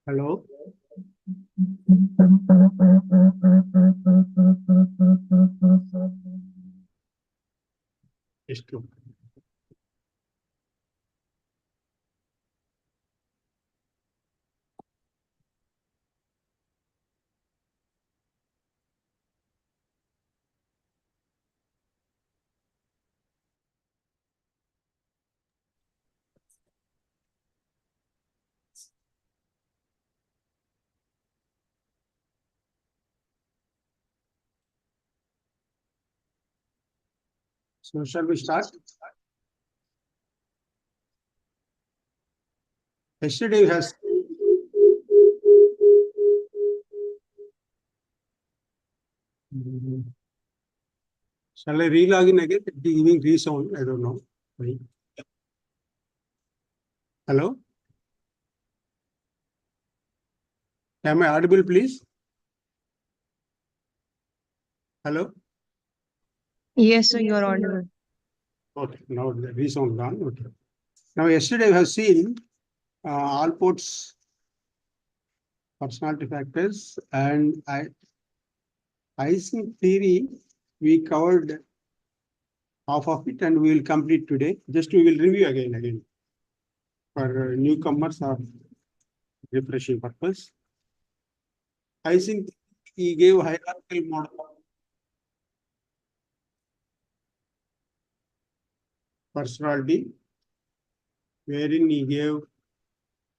Hello. Yes, true. So shall we start? Yesterday has shall I re-log in again? It's giving resound. I don't know. Why. Hello. Am I audible, please? Hello. Yes, sir, you are audible. Okay. Now the resound gone. Okay. Now yesterday we have seen all ports personality factors and Ising theory. We covered half of it and we will complete today. Just we will review again for newcomers or refreshing purpose. I think he gave hierarchical model of personality, wherein he gave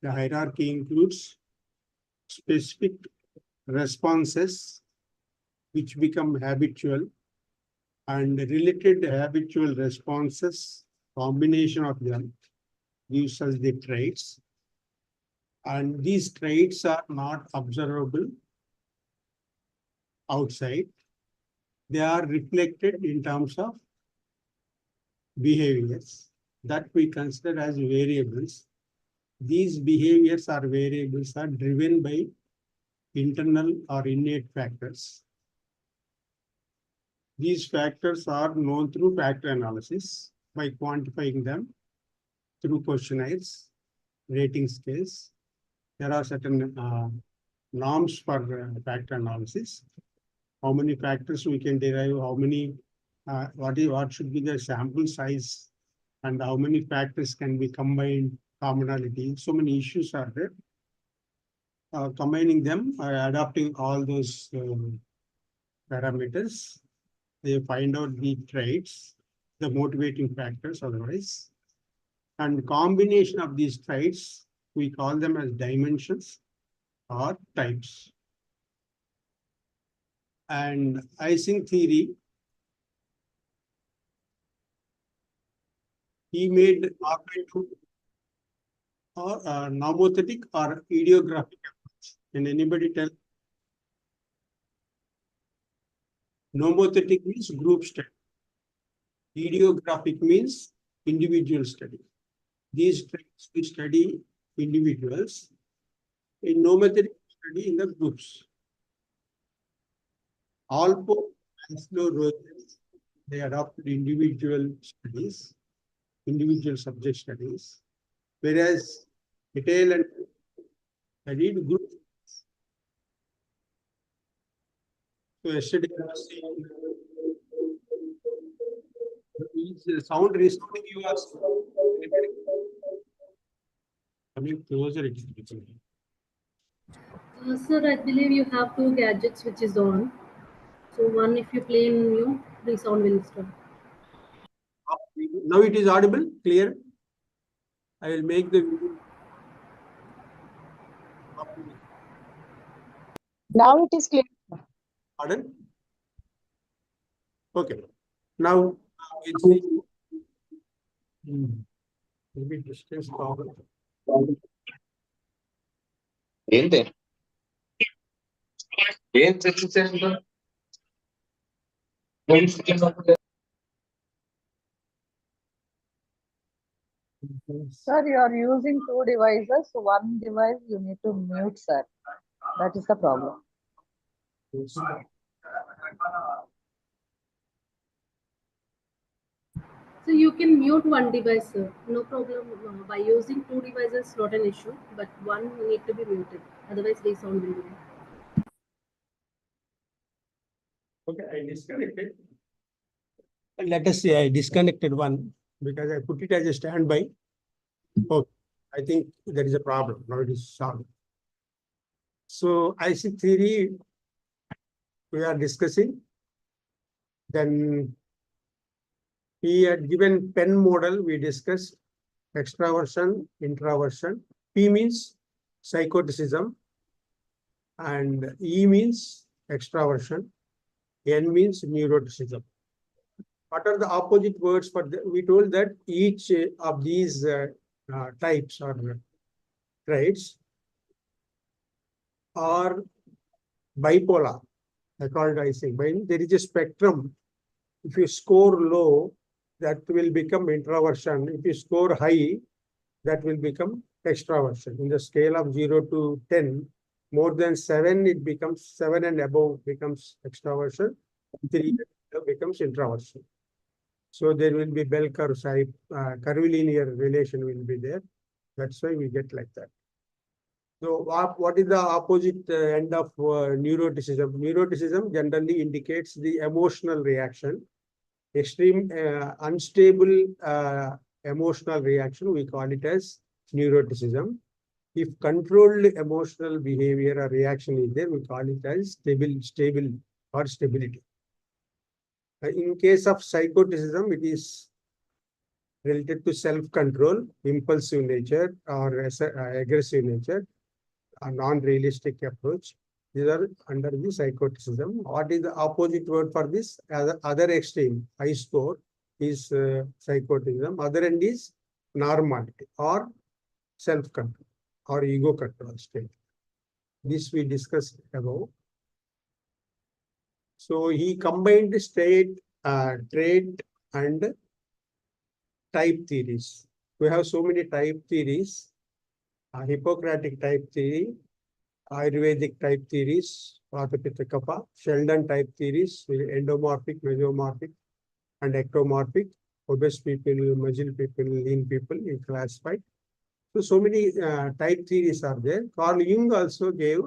the hierarchy includes specific responses which become habitual and related habitual responses, combination of them gives us the traits. And these traits are not observable outside. They are reflected in terms of behaviors that we consider as variables. These behaviors or variables are driven by internal or innate factors. These factors are known through factor analysis by quantifying them through questionnaires, rating scales. There are certain norms for factor analysis. How many factors we can derive, how many, what should be the sample size, and how many factors can be combined, commonality. So many issues are there. Combining them, adapting all those parameters, they find out the traits, the motivating factors otherwise. And combination of these traits, we call them as dimensions or types. And Ising theory, he made operative or nomothetic or idiographic approach. Can anybody tell? Nomothetic means group study. Idiographic means individual study. These traits we study individuals. In nomothetic study in the groups. All four Maslow Rogers, they adopted individual studies, individual subject studies, whereas Patel and studied group. So yesterday I was saying, is sound resounding you are coming closer. Sir, I believe you have two gadgets which is on. So one, if you play in mute, the sound will stop. Now it is audible, clear. I will make the video. Now it is clear. Pardon? Okay. Now it's maybe distance problem. ఏంటి ఏం చర్చించారు Sir, you are using two devices. One device you need to mute, sir. That is the problem. So you can mute one device, sir. No problem. By using two devices, not an issue, but one need to be muted. Otherwise, resound will be there. Okay, I disconnected. Let us say I disconnected one because I put it as a standby. Okay, I think there is a problem. Now it is solved. So IC theory we are discussing. Then we had given pen model, we discussed extraversion, introversion. P means psychoticism and E means extraversion. N means neuroticism. What are the opposite words for the, we told that each of these types or traits are bipolar. I call it, I say, when there is a spectrum. If you score low, that will become introversion. If you score high, that will become extraversion. In the scale of 0 to 10, more than 7, it becomes 7 and above becomes extraversion. 3 becomes introversion. So there will be bell curve type, curvilinear relation will be there. That's why we get like that. So what is the opposite end of neuroticism? Neuroticism generally indicates the emotional reaction. Extreme unstable emotional reaction, we call it as neuroticism. If controlled emotional behavior or reaction is there, we call it as stable or stability. In case of psychoticism, it is related to self-control, impulsive nature, or aggressive nature, a non-realistic approach. These are under the psychoticism. What is the opposite word for this? Other extreme, high score, is psychoticism. Other end is normality or self-control or ego control state. This we discussed above. So he combined trait and type theories. We have so many type theories. Hippocratic type theory, Ayurvedic type theories, Vata Pitta Kapha, Sheldon type theories, endomorphic, mesomorphic, and ectomorphic. Obese people, muscle people, lean people, he classified. So many type theories are there. Carl Jung also gave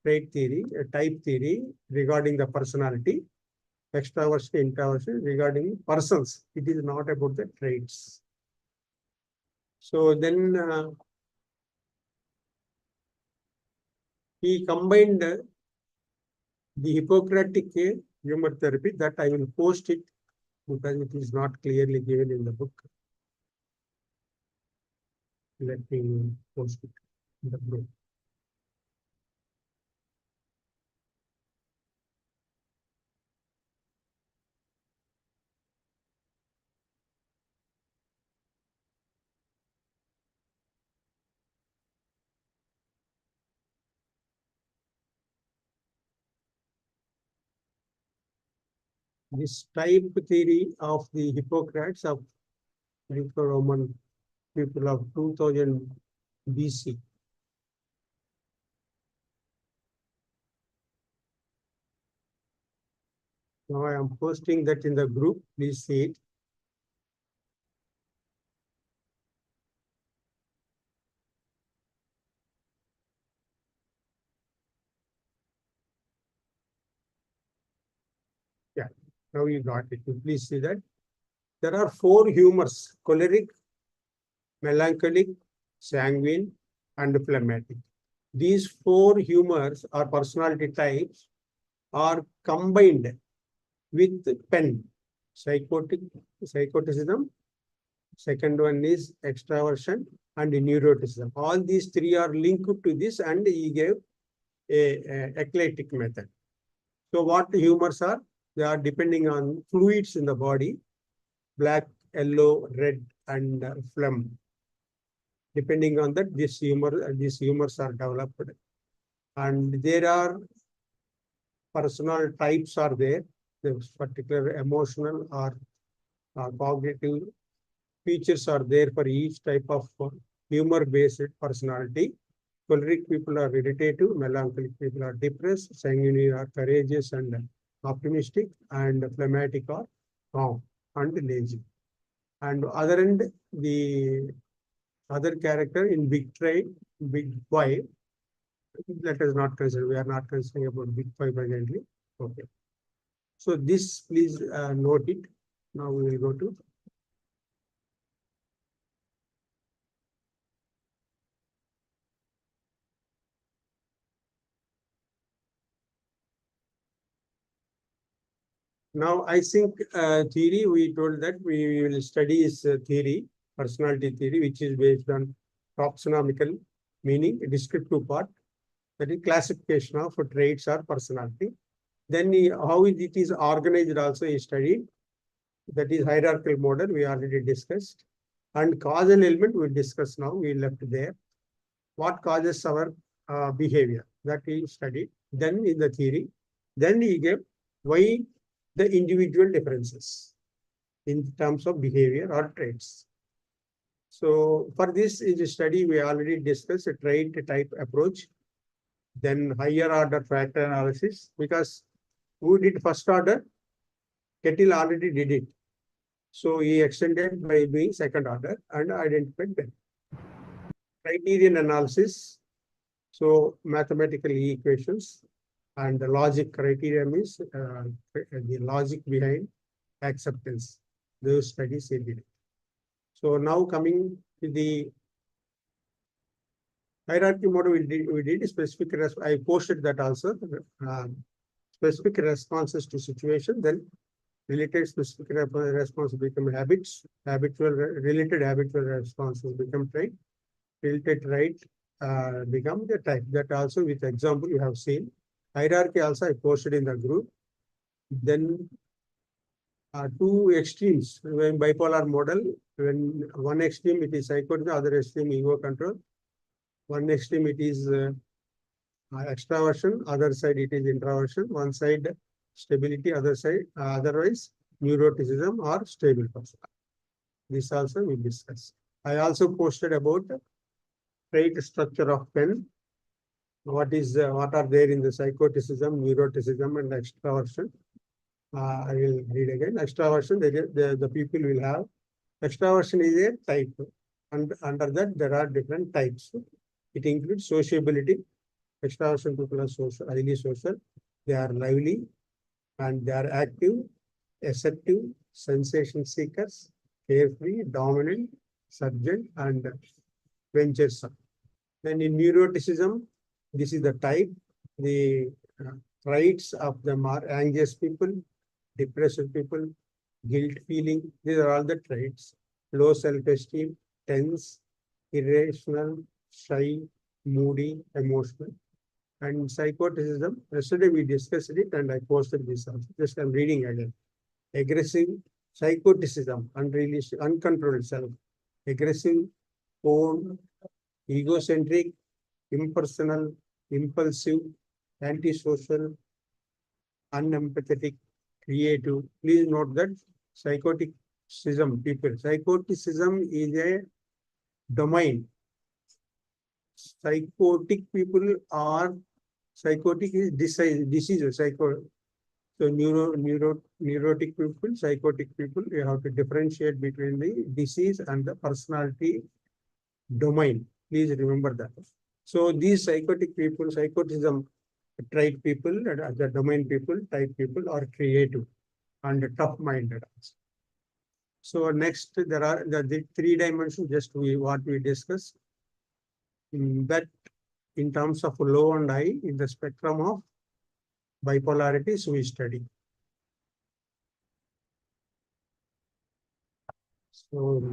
trait theory, a type theory regarding the personality, extraversion, introversion regarding persons. It is not about the traits. So then he combined the Hippocratic humor therapy, that I will post it because it is not clearly given in the book. Let me post it in the group. This type theory of the Hippocrates of Greco-Roman people of 2000 BC. Now I am posting that in the group. Please see it. Yeah, now you got it. Please see that. There are 4 humors: choleric, melancholic, sanguine, and phlegmatic. These 4 humors or personality types are combined with pen, psychoticism. Second one is extraversion and neuroticism. All these 3 are linked to this, and he gave a eclectic method. So what humors are? They are depending on fluids in the body, black, yellow, red, and phlegm. Depending on that, these humors are developed. And there are personal types are there. The particular emotional or cognitive features are there for each type of humor-based personality. Choleric people are irritative, melancholic people are depressed, sanguine are courageous and optimistic, and phlegmatic are calm and lazy. and other end, the other character in big tray, big Y, let us not consider, we are not considering about big Y presently. Okay. So this, please note it. Now we will go to. Now, I think theory, we told that we will study is theory, personality theory, which is based on taxonomical meaning, descriptive part, that is classification of traits or personality. Then how it is organized also is studied. That is hierarchical model, we already discussed. And causal element we discuss now, we left there. What causes our behavior, that we studied. Then in the theory, then we gave why the individual differences in terms of behavior or traits. So for this is a study, we already discussed a trait type approach, then higher order factor analysis, because who did first order? Kettle already did it. So he extended by doing second order and identified them. Criterion analysis. So mathematical equations and the logic criteria means the logic behind acceptance. Those studies he did. So now coming to the hierarchy model, we did specific. I posted that also. Specific responses to situation, then related specific responses become habits. Related habitual responses become trait. Related trait become the type. That also with example you have seen. Hierarchy also I posted in the group. Then two extremes when bipolar model, when one extreme it is psychotic, other extreme ego control. One extreme it is extraversion, other side it is introversion. One side stability, other side otherwise neuroticism or stable person. This also we discuss. I also posted about trait structure of pen. What are there in the psychoticism, neuroticism, and extraversion. I will read again. Extraversion, the people will have. Extraversion is a type, and under that there are different types. It includes sociability. Extraversion people are social, highly social. They are lively, and they are active, assertive, sensation seekers, carefree, dominant, subject, and venturesome. Then in neuroticism, this is the type. The traits of them are anxious people, depressed people, guilt feeling. These are all the traits. Low self-esteem, tense, irrational, shy, moody, emotional. And psychoticism, yesterday we discussed it and I posted this also. Just I'm reading again. Aggressive, psychoticism, unrealistic, uncontrolled self, aggressive, own, egocentric, impersonal, impulsive, antisocial, unempathetic, creative. Please note that psychoticism people. Psychoticism is a domain. Psychotic people are psychotic is disease. So neurotic people, psychotic people, you have to differentiate between the disease and the personality domain. Please remember that. So these psychotic people, psychotism trait people, the domain people, type people are creative and tough-minded. So next, there are the three dimensions, just what we discussed. That in terms of low and high in the spectrum of bipolarities we study. So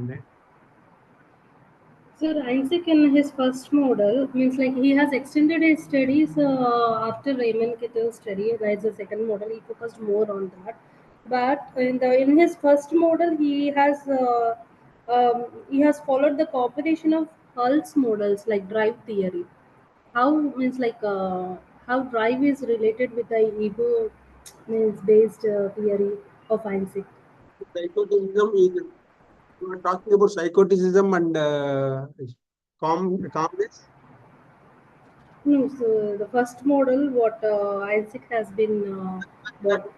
Sir, Isaac in his first model means like he has extended his studies after Raymond Kettle's study. That's the second model. He focused more on that. But in his first model, he has followed the combination of Hull's models like drive theory. How means like how drive is related with the ego means based theory of Isaac. psychoticism is, we are talking about psychoticism and calmness. No, so the first model, what Isaac has been what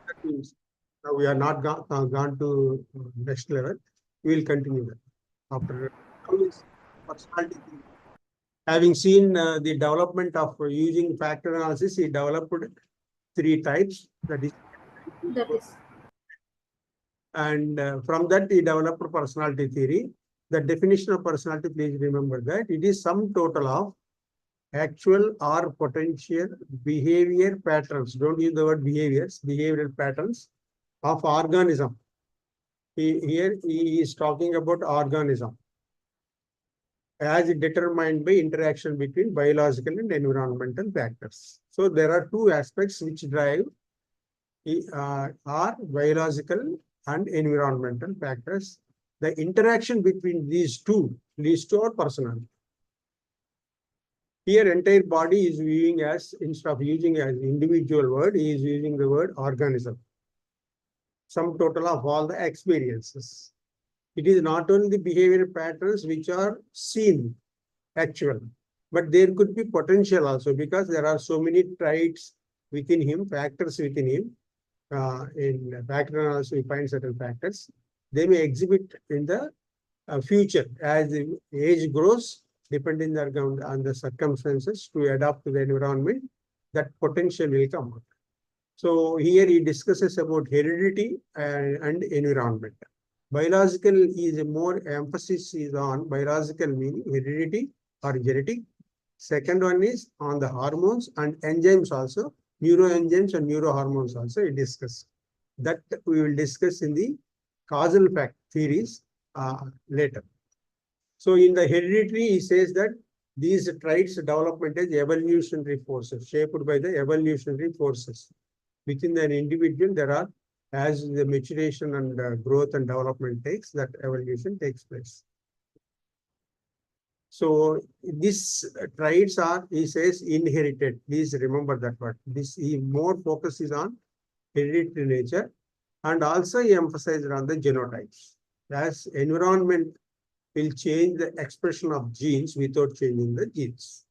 That means now we are not gone to next level. We will continue that after personality theory. Having seen the development of using factor analysis, he developed 3 types. That is, and from that he developed personality theory. The definition of personality, please remember that it is sum total of actual or potential behavior patterns. Don't use the word behaviors, behavioral patterns of organism. Here he is talking about organism as determined by interaction between biological and environmental factors. So there are 2 aspects which drive are biological and environmental factors. The interaction between these two leads to our personality. Here entire body is viewing as, instead of using as individual word, he is using the word organism. Sum total of all the experiences. It is not only the behavioral patterns which are seen, actual, but there could be potential also, because there are so many traits within him, factors within him. In factor analysis, we find certain factors. They may exhibit in the future as the age grows, depending on the circumstances to adapt to the environment, that potential will come out. So here he discusses about heredity and environment. Biological is more emphasis is on biological, meaning heredity or genetic. Second one is on the hormones and enzymes also, neuroenzymes and neurohormones also we discuss. That we will discuss in the causal fact theories later. So in the hereditary, he says that these traits development as evolutionary forces, shaped by the evolutionary forces. Within an individual, there are, as the maturation and growth and development takes, that evolution takes place. So these traits are, he says, inherited. Please remember that word. This he more focuses on hereditary nature, and also he emphasized on the genotypes. As environment will change the expression of genes without changing the genes.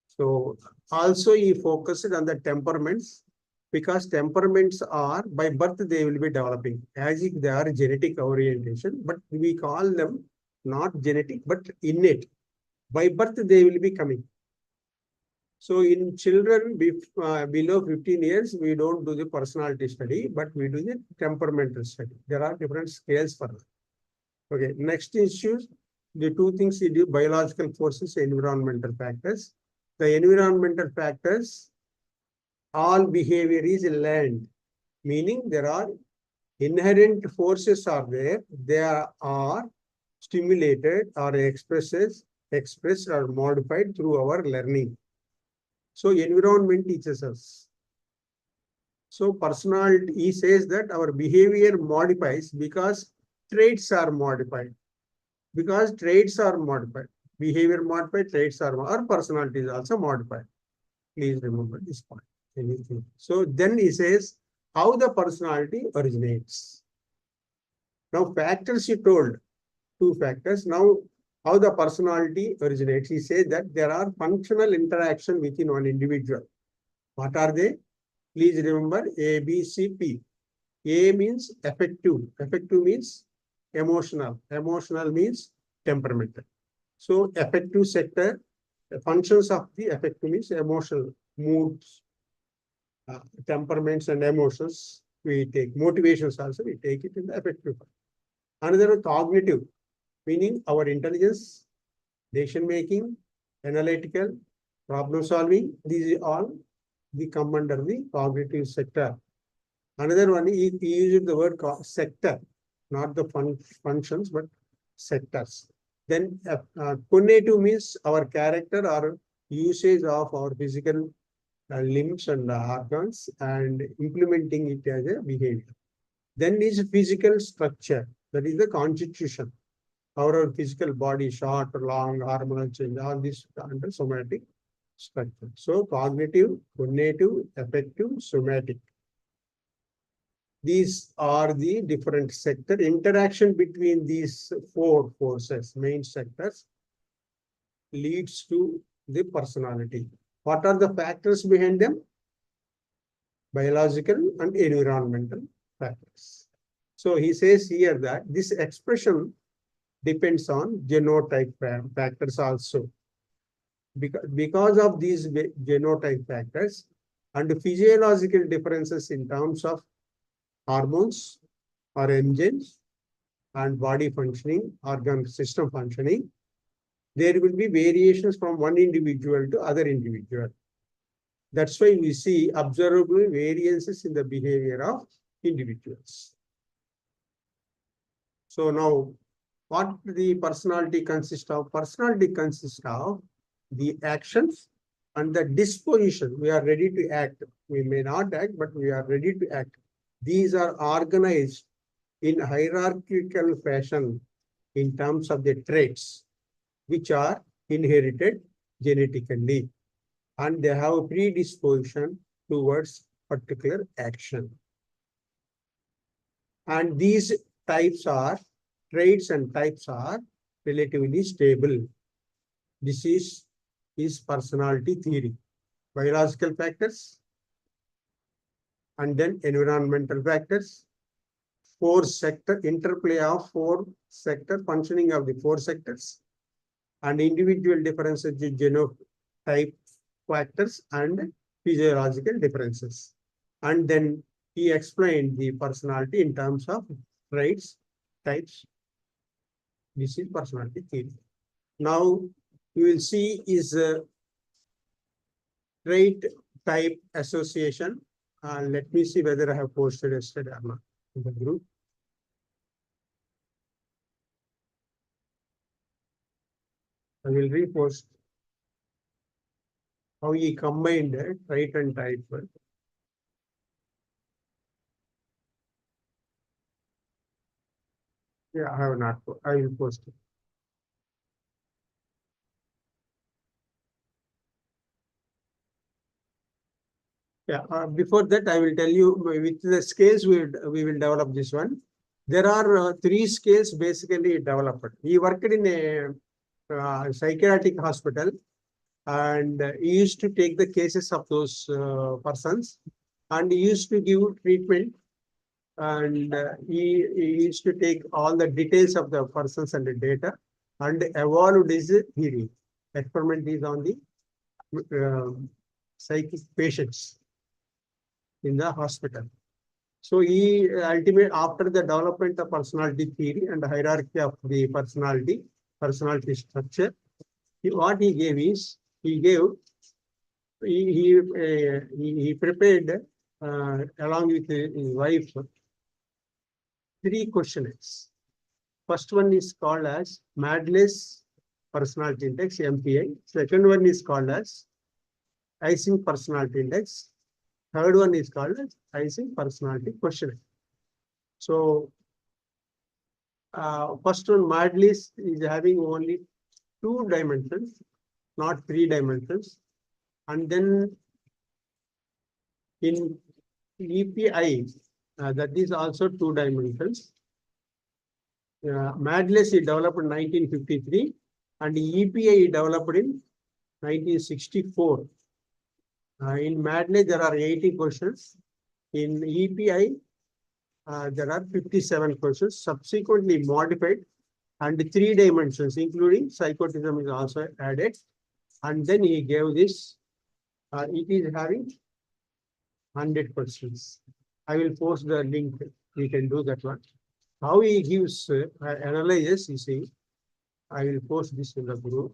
So also he focused on the temperaments, because temperaments are by birth they will be developing as if they are genetic orientation, but we call them not genetic but innate. By birth they will be coming. So in children below 15 years, we don't do the personality study, but we do the temperamental study. There are different scales for that. Okay, next issues, the 2 things we do: biological forces, environmental factors. The environmental factors, all behavior is learned, meaning there are inherent forces are there. They are stimulated or expressed or modified through our learning. So environment teaches us. So personality, he says that our behavior modifies because traits are modified. Because traits are modified. Behavior modified, traits are, or personality is also modified. Please remember this point. Anything. So then he says how the personality originates. Now factors he told, 2 factors. Now how the personality originates. He says that there are functional interaction within one individual. What are they? Please remember A, B, C, P. A means affective. Affective means emotional. Emotional means temperamental. So affective sector, the functions of the affective means emotional, moods, temperaments and emotions. We take motivations also, we take it in the affective part. Another one, cognitive, meaning our intelligence, decision making, analytical, problem solving. These are all come under the cognitive sector. Another one, he used the word sector, not the functions, but sectors. Then cognitive means our character or usage of our physical limbs and organs and implementing it as a behavior. Then is physical structure, that is the constitution. Our physical body, short, long, hormonal change, all this under somatic structure. So cognitive, cognitive, affective, somatic. These are the different sector. Interaction between these 4 forces, main sectors, leads to the personality. What are the factors behind them? Biological and environmental factors. So he says here that this expression depends on genotype factors also. Because of these genotype factors and physiological differences in terms of hormones or enzymes and body functioning, organ system functioning, there will be variations from one individual to other individual. That's why we see observable variances in the behavior of individuals. So now, what the personality consists of? Personality consists of the actions and the disposition. We are ready to act. We may not act, but we are ready to act. These are organized in hierarchical fashion in terms of the traits, which are inherited genetically, and they have a predisposition towards particular action. And these traits and types are relatively stable. This is personality theory. Biological factors, and then environmental factors, interplay of four sector, functioning of the four sectors, and individual differences in genotype factors and physiological differences. And then he explained the personality in terms of traits, types. This is personality theory. Now we will see is trait type association. Let me see whether I have posted yesterday or not in the group. I will repost how he combined trait and type. Yeah, I have not. I will post it. Yeah, before that, I will tell you with the scales we will develop this one. There are three scales basically developed. He worked in a psychiatric hospital, and he used to take the cases of those persons, and he used to give treatment, and he used to take all the details of the persons and the data and evolved his theory. Experiment is on the psychic patients in the hospital. So he ultimately, after the development of personality theory and the hierarchy of the personality structure, what he gave is, he prepared along with his wife 3 questionnaires. First one is called as Madness Personality Index, MPI. Second one is called as Ising Personality Index. Third one is called as Ising Personality Questionnaire. So, first one, Madness, is having only 2 dimensions, not 3 dimensions. And then in EPI, that is also 2 dimensions. Madness is developed in 1953, and EPI developed in 1964. In Madness, there are 80 questions. In EPI, there are 57 questions, subsequently modified, and 3 dimensions, including psychotism, is also added. And then he gave this. It is having 100 questions. I will post the link. We can do that one. How he gives analysis, you see. I will post this in the group.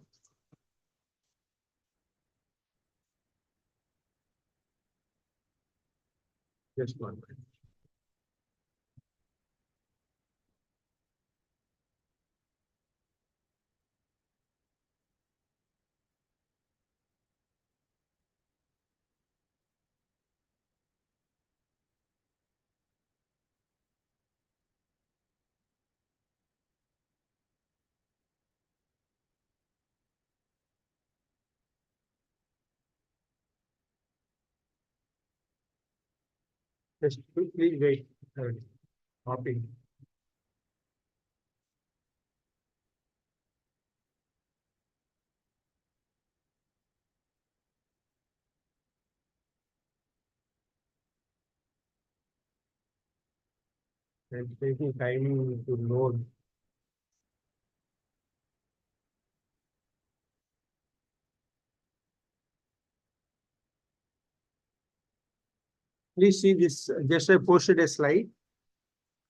Just one minute. Just please wait. Copy. It's taking time to load. Please see this. Just I posted a slide.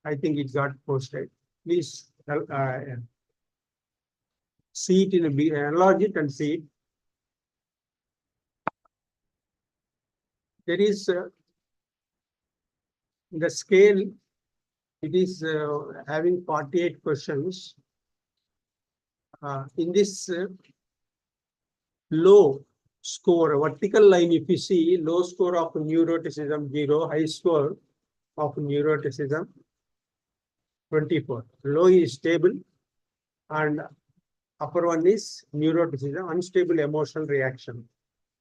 I think it got posted. Please see it in a big, enlarge it and see it. There is the scale. It is having 48 questions. In this low score, vertical line, if you see, low score of neuroticism 0, high score of neuroticism 24. Low is stable and upper one is neuroticism, unstable emotional reaction.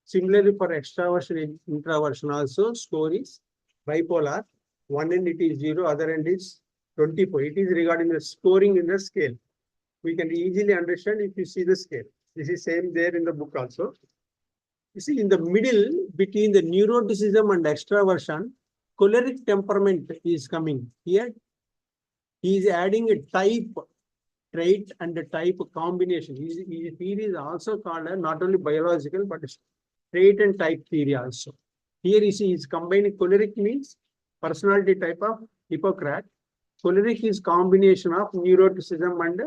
Similarly, for extraversion and introversion also, score is bipolar. One end it is 0, other end is 24. It is regarding the scoring in the scale. We can easily understand if you see the scale. This is same there in the book also. You see, in the middle between the neuroticism and extraversion, choleric temperament is coming here. He is adding a type trait and a type combination. His theory is also called not only biological but trait and type theory also. Here you see, is combining choleric means personality type of Hippocrates. Choleric is combination of neuroticism and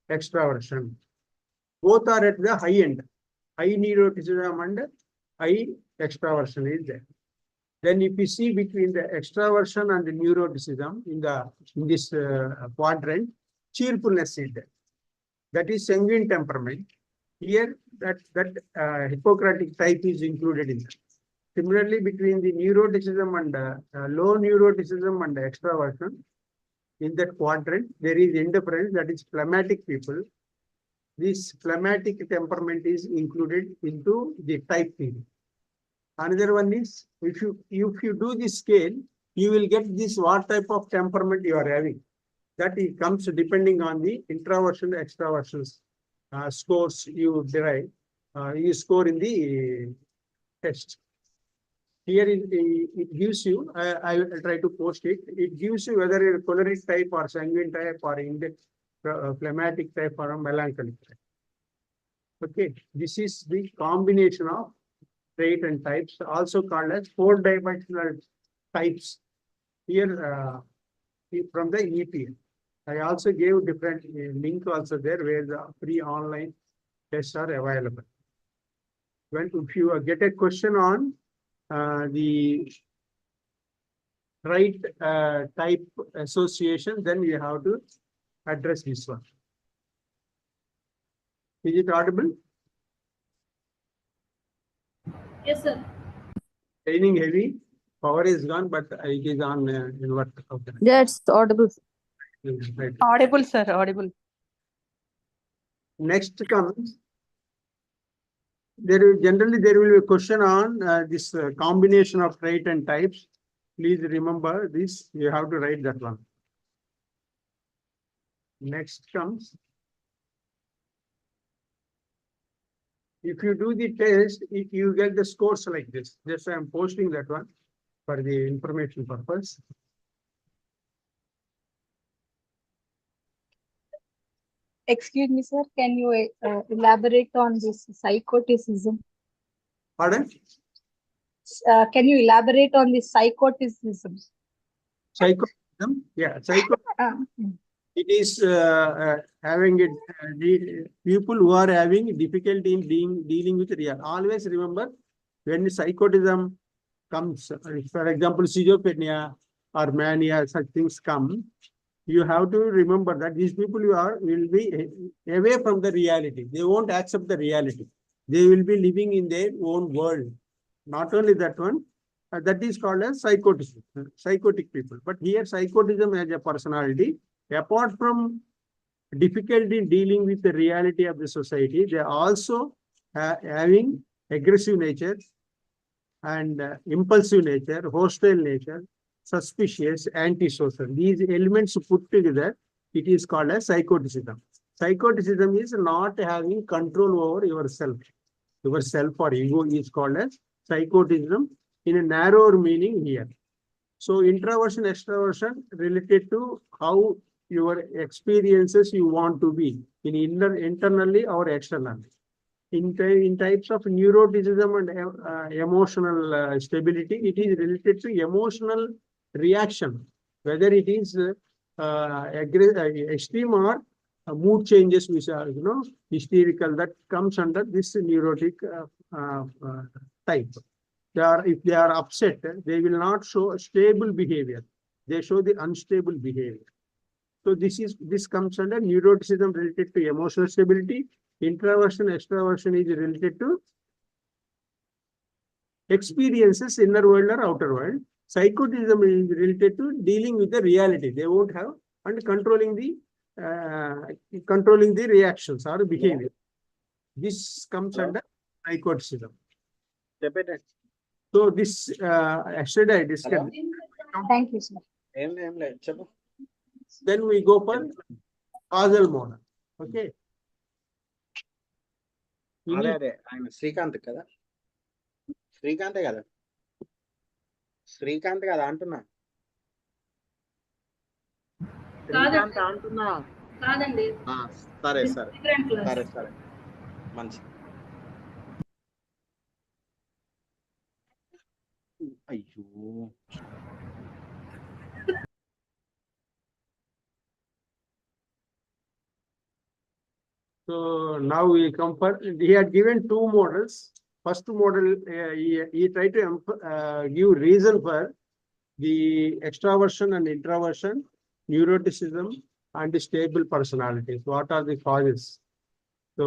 extraversion. Both are at the high end. High neuroticism and high extraversion is there. Then if you see between the extraversion and the neuroticism in this quadrant, cheerfulness is there. That is sanguine temperament. Here that Hippocratic type is included in that. Similarly, between the neuroticism and low neuroticism and extraversion, in that quadrant, there is indifference, that is phlegmatic people. This phlegmatic temperament is included into the type theory. Another one is, if you do this scale, you will get this what type of temperament you are having. That it comes depending on the introversion, extraversion scores you derive, you score in the test. Here it gives you, I will try to post it. It gives you whether you're choleric type or sanguine type or phlegmatic type or a melancholic type. Okay, this is the combination of trait and types, also called as 4-dimensional types. Here from the EPA. I also gave different link also there where the free online tests are available. When if you get a question on the right type association, then we have to address this one. Is it audible? Yes, sir. Raining heavy, power is gone, but it is on inverter. Okay. Yeah, it's audible. Right. Audible, sir, audible. Next comes, generally there will be a question on this combination of trait and types. Please remember this, you have to write that one. Next comes, if you do the test, you get the scores like this. Just I am posting that one for the information purpose. Excuse me, sir. Can you elaborate on this psychoticism? Pardon? Can you elaborate on this psychoticism? Psychotism? Yeah, it is having it, the people who are having difficulty in dealing with real. Always remember, when psychotism comes, for example, schizophrenia or mania, such things come, you have to remember that these people will be away from the reality. They won't accept the reality. They will be living in their own world. Not only that one, that is called as psychotism, psychotic people. But here, psychotism as a personality, apart from difficulty in dealing with the reality of the society, they are also having aggressive nature and impulsive nature, hostile nature, suspicious, antisocial. These elements put together, it is called as psychoticism. Psychoticism is not having control over yourself. Yourself or ego is called as psychoticism in a narrower meaning here. So introversion, extroversion related to how your experiences you want to be in internally or externally. in types of neuroticism and emotional stability, it is related to emotional reaction, whether it is extreme or mood changes which are hysterical, that comes under this neurotic type. If they are upset, they will not show stable behavior. They show the unstable behavior. So this comes under neuroticism related to emotional stability. Introversion, extroversion is related to experiences, inner world or outer world. Psychoticism is related to dealing with the reality. They won't have and controlling the reactions or behavior. This comes under psychoticism. So this yesterday I discussed. Thank you, sir. Then we go for causal model. Okay. అదే ఆయన శ్రీకాంత్ కదా, శ్రీకాంతే కదా, శ్రీకాంత్ కదా అంటున్నా, శ్రీకాంత్ అంటున్నా. కాదండి. సరే సరే సరే సరే మంచి. అయ్యో So now we come for, he had given two models. First model, he tried to give reason for the extraversion and introversion, neuroticism, and the stable personalities. What are the causes? So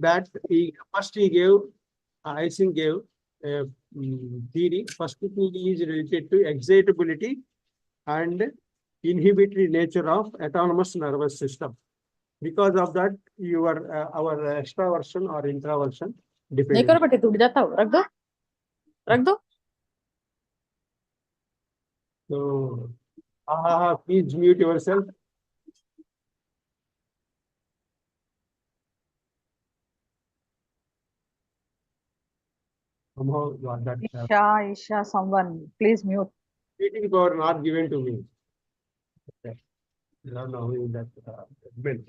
that first he gave, Ising gave a theory. First theory is related to excitability and inhibitory nature of autonomous nervous system. Because of that, our extraversion or introversion depends. So, please mute yourself. Somehow that Isha, someone, please mute. meeting power not given to me. Okay. I don't know who that meant.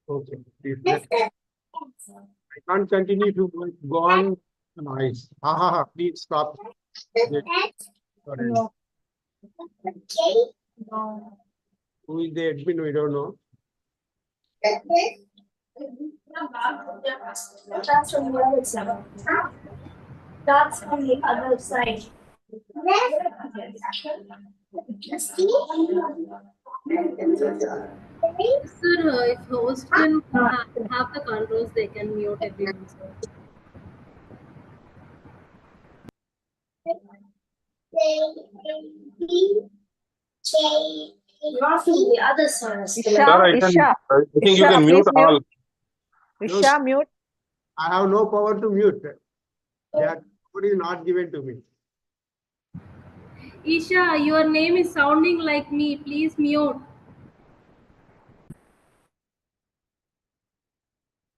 Okay. I can't continue to go on noise. Please stop. No. Who is the admin? We don't know. That's from the other side. That's from the other side. Sir, if host can have the controls, they can mute everyone, sir. Not from the other side. Isha, I think you can mute all. Isha, mute. I have no power to mute. That code is not given to me. Isha, your name is sounding like me. Please mute.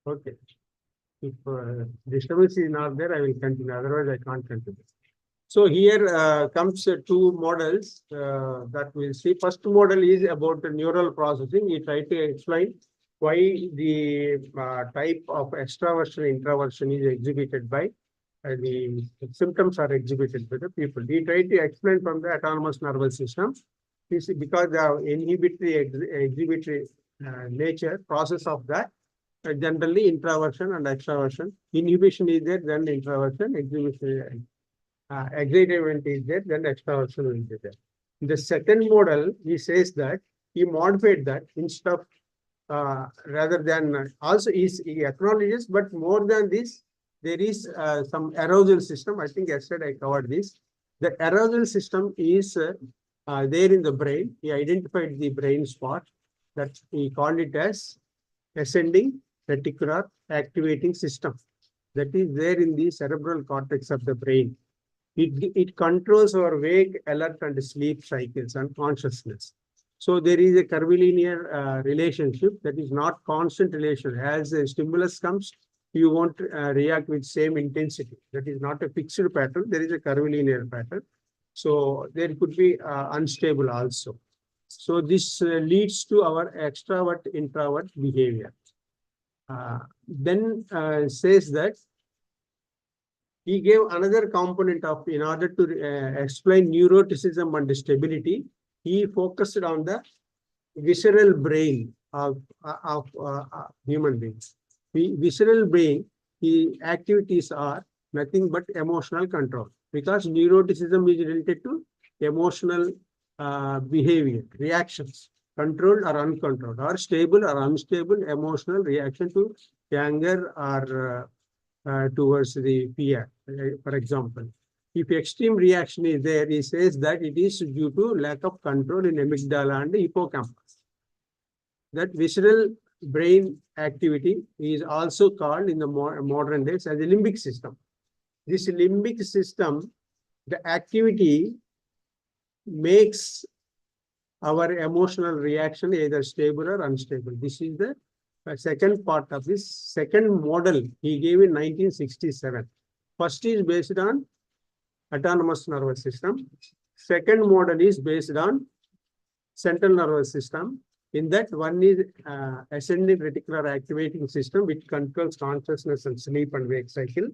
Okay. If disturbance is not there, I will continue. Otherwise, I can't continue. So here comes two models that we'll see. First model is about the neural processing. We try to explain why the type of extraversion, introversion is exhibited by the symptoms are exhibited by the people. We try to explain from the autonomous nervous system. This is because the inhibitory exhibitory nature process of that. Generally introversion and extraversion. Inhibition is there, then introversion. Exhibition, excitement is there, then extraversion will be there. In the second model, he says that he modified that instead of rather than also he acknowledges, but more than this, there is some arousal system. I think yesterday I covered this. The arousal system is there in the brain. He identified the brain spot that he called it as ascending reticular activating system that is there in the cerebral cortex of the brain. It controls our wake, alert, and sleep cycles and consciousness. So there is a curvilinear relationship that is not constant relation. As a stimulus comes, you won't react with same intensity. That is not a fixed pattern. There is a curvilinear pattern. So there could be unstable also. So this leads to our extrovert introvert behavior. Then says that he gave another component of, in order to explain neuroticism and stability, he focused on the visceral brain of human beings. The visceral brain, the activities are nothing but emotional control, because neuroticism is related to emotional behavior, reactions, controlled or uncontrolled, or stable or unstable emotional reaction to anger or towards the fear. For example, if extreme reaction is there, he says that it is due to lack of control in amygdala and hippocampus. That visceral brain activity is also called in the modern days as the limbic system. This limbic system, the activity makes our emotional reaction either stable or unstable. This is the second part of this second model he gave in 1967. First is based on autonomous nervous system. Second model is based on central nervous system. In that, one is ascending reticular activating system, which controls consciousness and sleep and wake cycle.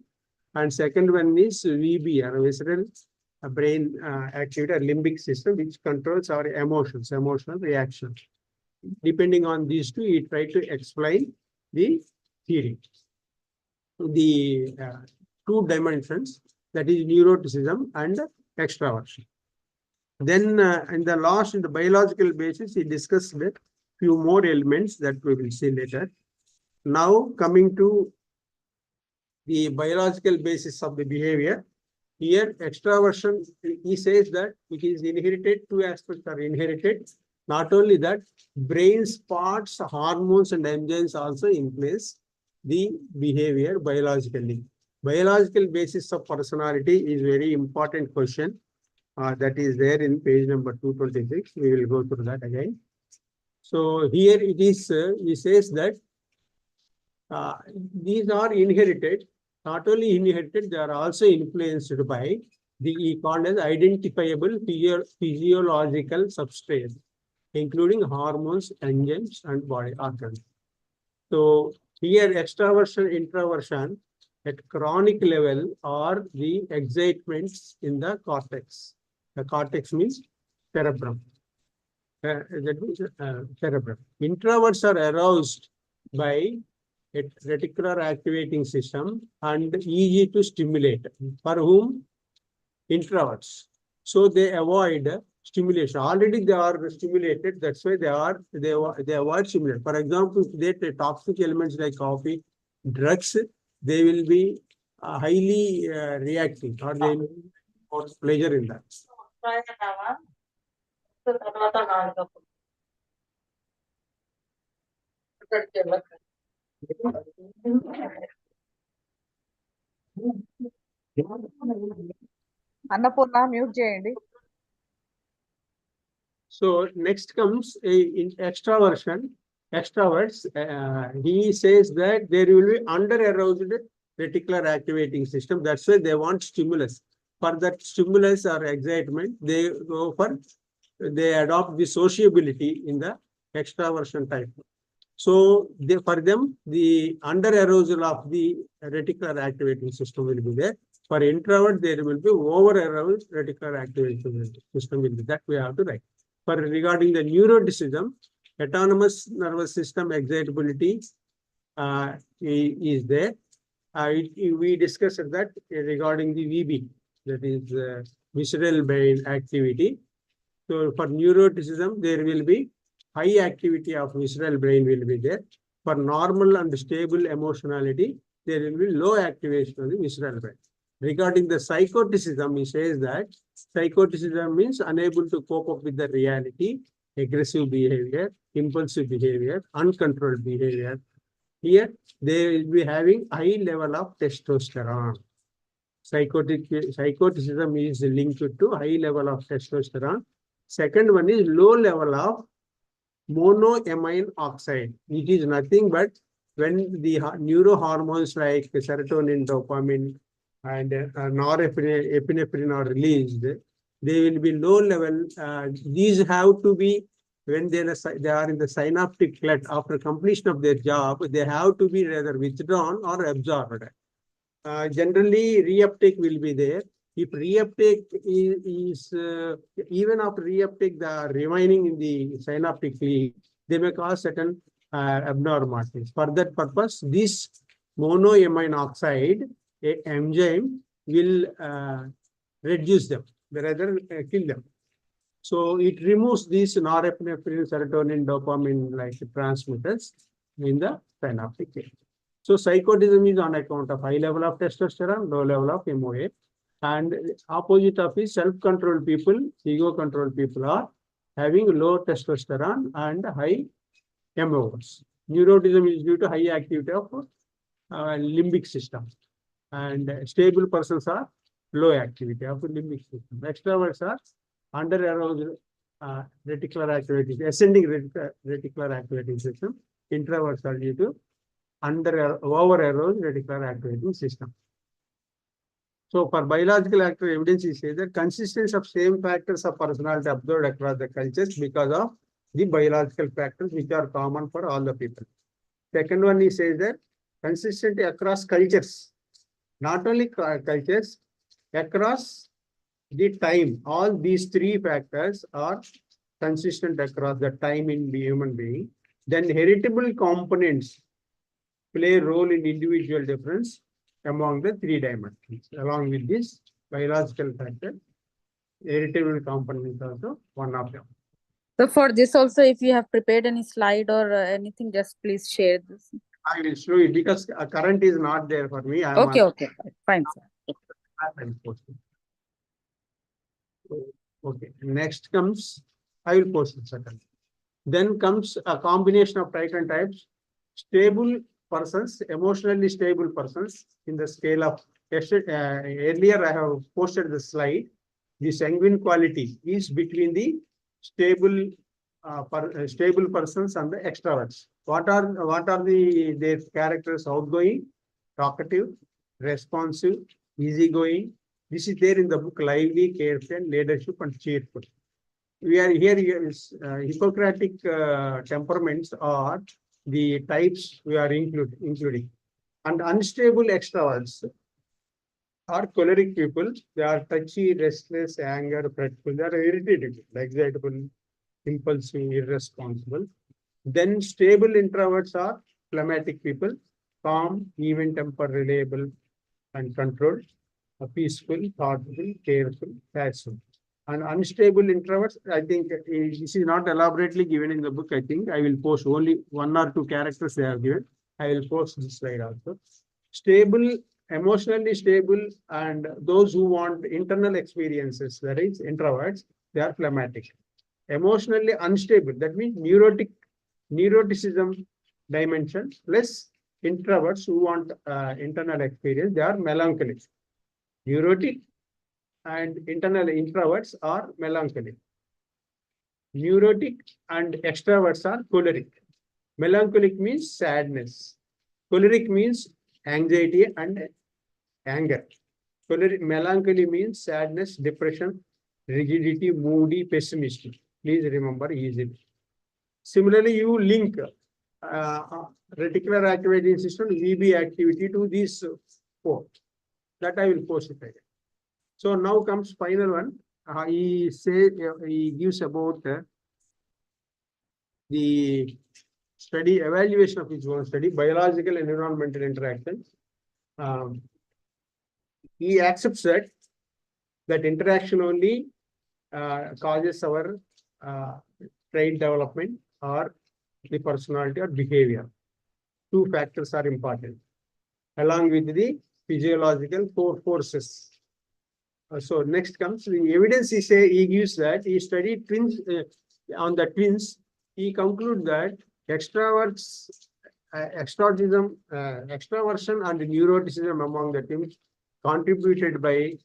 And second one is VB, or visceral brain activity, or limbic system, which controls our emotions, emotional reaction. Depending on these two, he tried to explain the theory. The two dimensions, that is neuroticism and extraversion. Then in the biological basis, he discussed a few more elements that we will see later. Now coming to the biological basis of the behavior. Here, extraversion, he says that it is inherited, two aspects are inherited. Not only that, brain's parts, hormones and enzymes also influence the behavior biologically. Biological basis of personality is very important question. That is there in page number 226. We will go through that again. So here it is, he says that these are inherited. Not only inherited, they are also influenced by the called as identifiable physiological substrates, including hormones, enzymes, and body organs. So here, extraversion, introversion at chronic level are the excitements in the cortex. The cortex means cerebrum. That means cerebrum. Introverts are aroused by a reticular activating system and easy to stimulate. For whom? Introverts. So they avoid stimulation. Already they are stimulated. That's why they avoid stimulation. For example, if they take toxic elements like coffee, drugs, they will be highly reactive, or they will have pleasure in that. Annapurna mute చేయండి. So next comes in extraversion. Extroverts, he says that there will be under-aroused reticular activating system. That's why they want stimulus. For that stimulus or excitement, they adopt the sociability in the extraversion type. So for them, the under-arousal of the reticular activating system will be there. For introvert, there will be over-aroused reticular activating system will be that we have to write. For regarding the neuroticism, autonomous nervous system excitability is there. We discussed that regarding the VB, that is visceral brain activity. So for neuroticism, there will be high activity of visceral brain will be there. For normal and stable emotionality, there will be low activation of the visceral brain. Regarding the psychoticism, he says that psychoticism means unable to cope up with the reality, aggressive behavior, impulsive behavior, uncontrolled behavior. Here, they will be having high level of testosterone. Psychoticism is linked to high level of testosterone. Second one is low level of monoamine oxide. It is nothing but when the neurohormones like serotonin, dopamine, and norepinephrine are released, they will be low level. These have to be, when they are in the synaptic cleft after completion of their job, they have to be rather withdrawn or absorbed. Generally, reuptake will be there. If reuptake is even after reuptake, the remaining in the synaptic cleft, they may cause certain abnormalities. For that purpose, this monoamine oxide enzyme will reduce them, rather kill them. So it removes these norepinephrine, serotonin, dopamine like transmitters in the synaptic cleft. So psychotism is on account of high level of testosterone, low level of MOA. And opposite of is self-controlled people, ego-controlled people are having low testosterone and high MOS. Neuroticism is due to high activity of limbic system. And stable persons are low activity of limbic system. Extroverts are under aroused reticular activity, ascending reticular activity system. Introverts are due to over aroused reticular activity system. So for biological actor evidence, he says that consistency of same factors of personality observed across the cultures because of the biological factors which are common for all the people. Second one, he says that consistency across cultures, not only cultures, across the time. All these three factors are consistent across the time in the human being. Then heritable components play a role in individual difference among the three dimensions. Along with this biological factor, heritable component is also one of them. So for this also, if you have prepared any slide or anything, just please share this. I will show you because current is not there for me. Okay, fine, sir. Okay, next comes, I will post it second. Then comes a combination of Titan types, stable persons, emotionally stable persons in the scale of, earlier I have posted the slide. The sanguine quality is between the stable stable persons and the extroverts. What are their characters? Outgoing, talkative, responsive, easygoing. This is there in the book. Lively, careful, leadership, and cheerful. We are here. Hippocratic temperaments are the types we are including. And unstable extroverts are choleric people. They are touchy, restless, anger, fretful. They are irritated, excitable, impulsive, irresponsible. Then stable introverts are phlegmatic people, calm, even temper, reliable, and controlled, peaceful, thoughtful, careful, passive. And unstable introverts, I think this is not elaborately given in the book. I think I will post only one or two characters they have given. I will post this slide also. Stable, emotionally stable, and those who want internal experiences, that is introverts, they are phlegmatic. Emotionally unstable, that means neuroticism dimension, plus introverts who want internal experience, they are melancholic. Neurotic and internal introverts are melancholic. Neurotic and extroverts are choleric. Melancholic means sadness. Choleric means anxiety and anger. Melancholy means sadness, depression, rigidity, moody, pessimistic. Please remember easily. Similarly, you link reticular activating system, VB activity to these four. That I will post it again. So now comes final one. He gives about the study, evaluation of his own study, biological and environmental interaction. He accepts that interaction only causes our trait development or the personality or behavior. Two factors are important, along with the physiological core forces. So next comes the evidence. He gives that he studied twins on the twins. He concludes that extroversion and neuroticism among the twins contributed by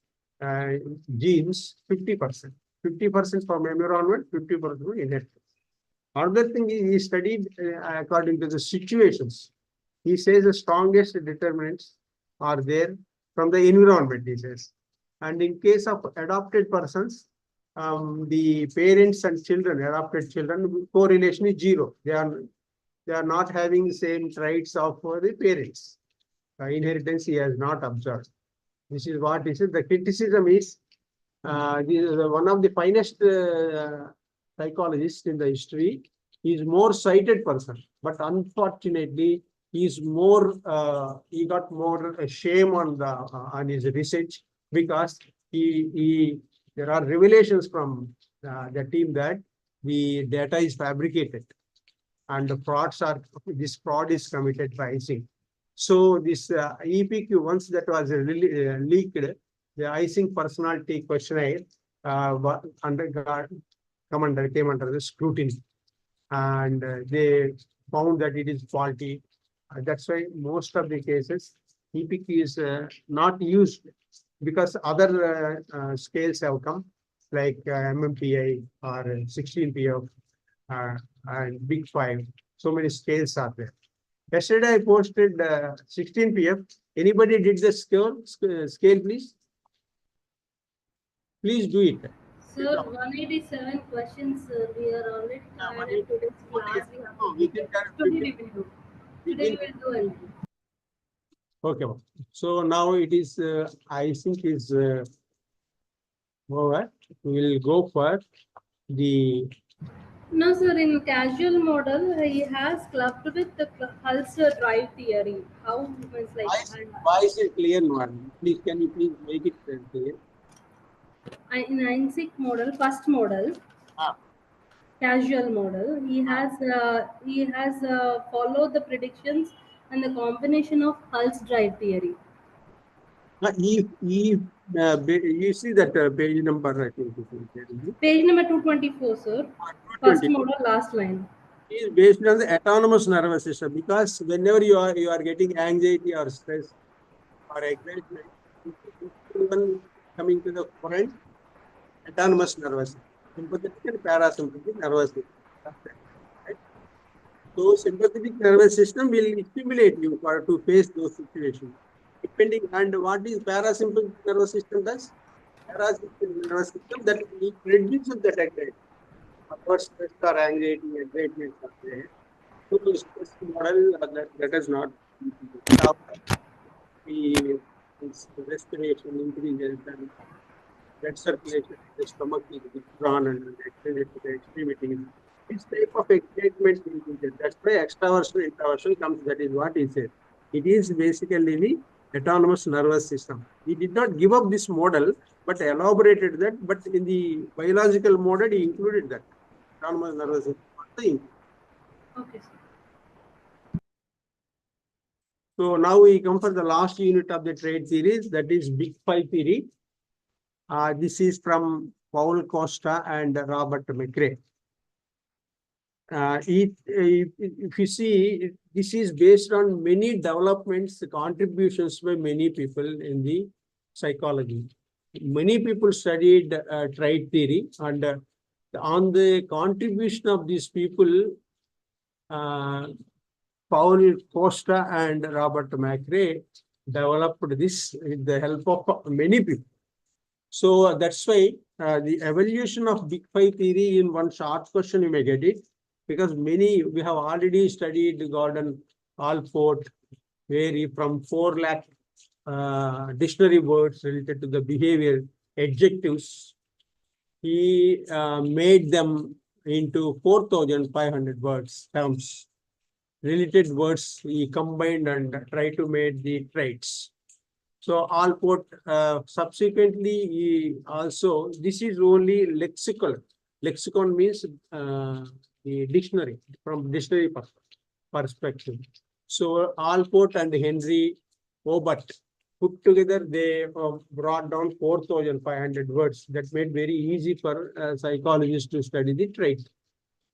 genes 50%. 50% from environment, 50% from inheritance. Another thing he studied according to the situations. He says the strongest determinants are there from the environment, he says. And in case of adopted persons, the parents and children, adopted children, correlation is 0. They are not having the same traits of the parents. Inheritance he has not observed. This is what is it. The criticism is one of the finest psychologists in the history. He is more cited person, but unfortunately, he got more shame on his research, because there are revelations from the team that the data is fabricated and this fraud is committed by Ising. So this EPQ, once that was leaked, the Ising personality questionnaire came under the scrutiny, and they found that it is faulty. That's why most of the cases EPQ is not used, because other scales have come, like MMPI or 16PF and Big 5. So many scales are there. Yesterday I posted 16PF. Anybody did the scale, please? Please do it. Sir, 187 questions we are already tired in today's class. Today we will do. Today we will do anything. Okay. So now it is, I think is over. We will go for the. No, sir, in casual model, he has clubbed with the Hull's drive theory. How it's like. Why is it clear one? Please, can you please make it clear? In INSIC model, first model, casual model, he has followed the predictions and the combination of Hull's drive theory. You see that page number, I think. Page number 224, sir. First model, last line. Is based on the autonomous nervous system, because whenever you are getting anxiety or stress or excitement, even coming to the front, autonomous nervous system, sympathetic and parasympathetic nervous system. Right? So sympathetic nervous system will stimulate you to face those situations. Depending on what is parasympathetic nervous system does, parasympathetic nervous system that reduces the anxiety. Of course, stress or anxiety, excitement are there. So this model that is not the respiration increases and blood circulation, the stomach is withdrawn and extended to the extremities. This type of excitement increases. That's why extraversion, introversion comes. That is what he said. It is basically the autonomous nervous system. He did not give up this model, but elaborated that. But in the biological model, he included that. Autonomous nervous system. Okay, sir. So now we come for the last unit of the trait series, that is Big 5 theory. This is from Paul Costa and Robert McRae. If you see, this is based on many developments, contributions by many people in the psychology. Many people studied trait theory, and on the contribution of these people, Paul Costa and Robert McRae developed this with the help of many people. So that's why the evaluation of Big 5 theory in one short question you may get it, because we have already studied Gordon Allport, where he from 4 lakh dictionary words related to the behavior adjectives, he made them into 4,500 words, terms, related words he combined and tried to make the traits. So Allport subsequently he also, this is only lexical. Lexicon means the dictionary, from dictionary perspective. So Allport and Henry Obert put together, they brought down 4,500 words. That made very easy for psychologists to study the trait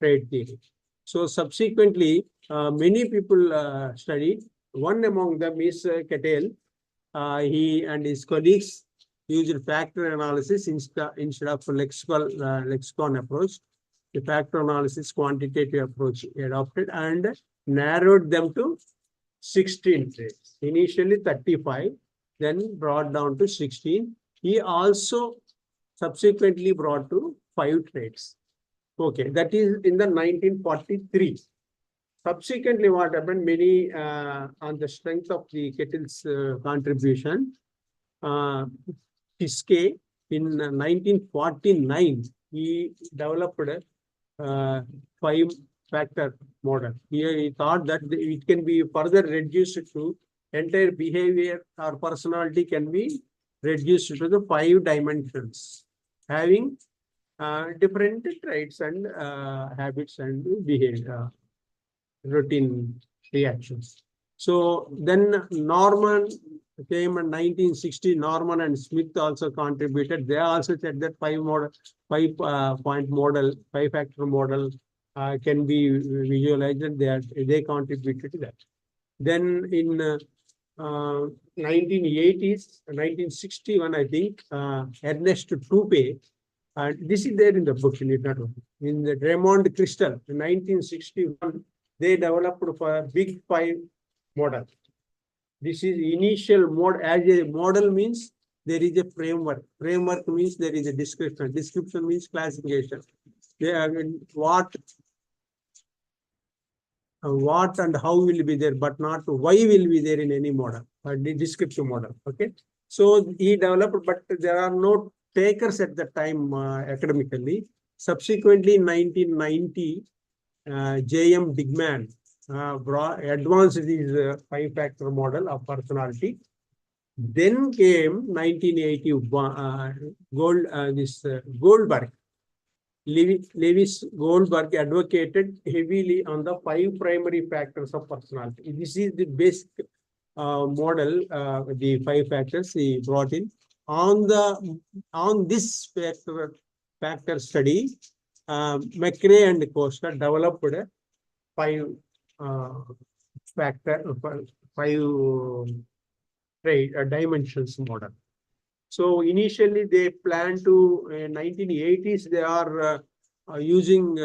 theory. So subsequently, many people studied. One among them is Cattell. He and his colleagues used factor analysis instead of lexicon approach. The factor analysis quantitative approach adopted and narrowed them to 16 traits. Initially 35, then brought down to 16. He also subsequently brought to 5 traits. Okay, that is in the 1943. Subsequently, what happened? Many on the strength of the Kettle's contribution, Fiske in 1949 he developed a 5-factor model. Here he thought that it can be further reduced to entire behavior or personality can be reduced to the 5 dimensions, having different traits and habits and behavior, routine reactions. So then Norman came in 1960. Norman and Smith also contributed. They also said that 5-point model, 5-factor model can be visualized. They contributed to that. Then in 1980s, 1961, I think, Ernest Tupe, and this is there in the book, in the Raymond Crystal, in 1961, they developed for Big 5 model. This is initial mode. As a model means there is a framework. Framework means there is a description. Description means classification. What and how will be there, but not why will be there in any model, the descriptive model. Okay. So he developed, but there are no takers at the time academically. Subsequently, in 1990, J.M. Digman advanced this 5-factor model of personality. Then came 1981, Goldberg. Lewis Goldberg advocated heavily on the 5 primary factors of personality. This is the basic model, the 5 factors he brought in. On this factor study, McRae and Costa developed a 5 dimensions model. So initially they planned to, in 1980s, they are using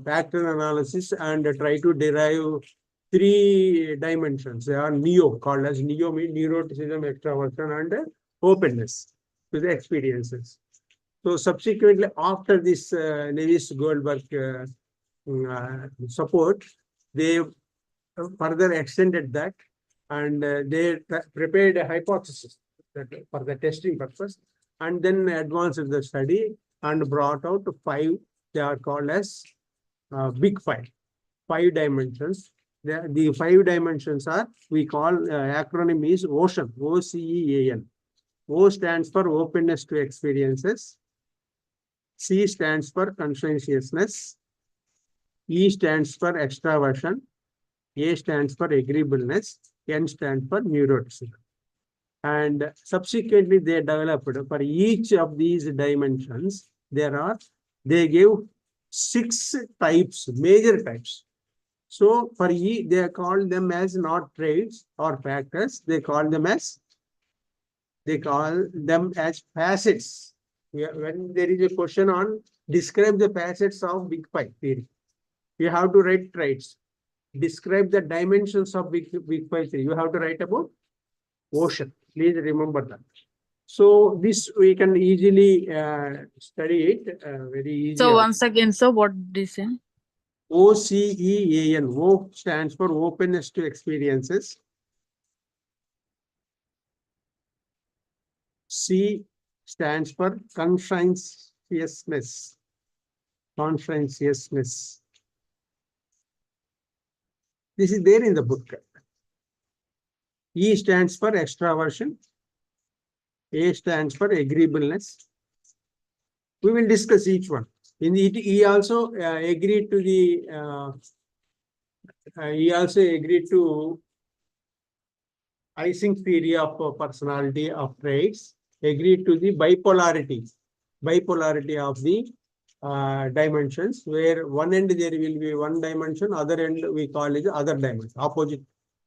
pattern analysis and try to derive 3 dimensions. They are NEO, called as NEO, means neuroticism, extraversion, and openness to the experiences. So subsequently, after this Lewis Goldberg support, they further extended that, and they prepared a hypothesis for the testing purpose, and then advanced the study and brought out 5. They are called as Big 5, 5 dimensions. The 5 dimensions are, we call acronym is OCEAN, OCEAN. O stands for openness to experiences. C stands for conscientiousness. E stands for extraversion. A stands for agreeableness. N stands for neuroticism. And subsequently, they developed for each of these dimensions, they gave 6 types, major types. So for they call them as not traits or factors. They call them as facets. When there is a question on describe the facets of Big 5 theory, you have to write traits. Describe the dimensions of Big 5 theory. You have to write about ocean. Please remember that. So this we can easily study it very easily. So once again, sir, what did you say? OCEAN. O stands for openness to experiences. C stands for conscientiousness. Conscientiousness. This is there in the book. E stands for extraversion. A stands for agreeableness. We will discuss each one. In it, he also agreed to the. He also agreed to Ising theory of personality of traits. Agreed to the bipolarity of the dimensions, where one end there will be one dimension, other end we call it other dimension, opposite.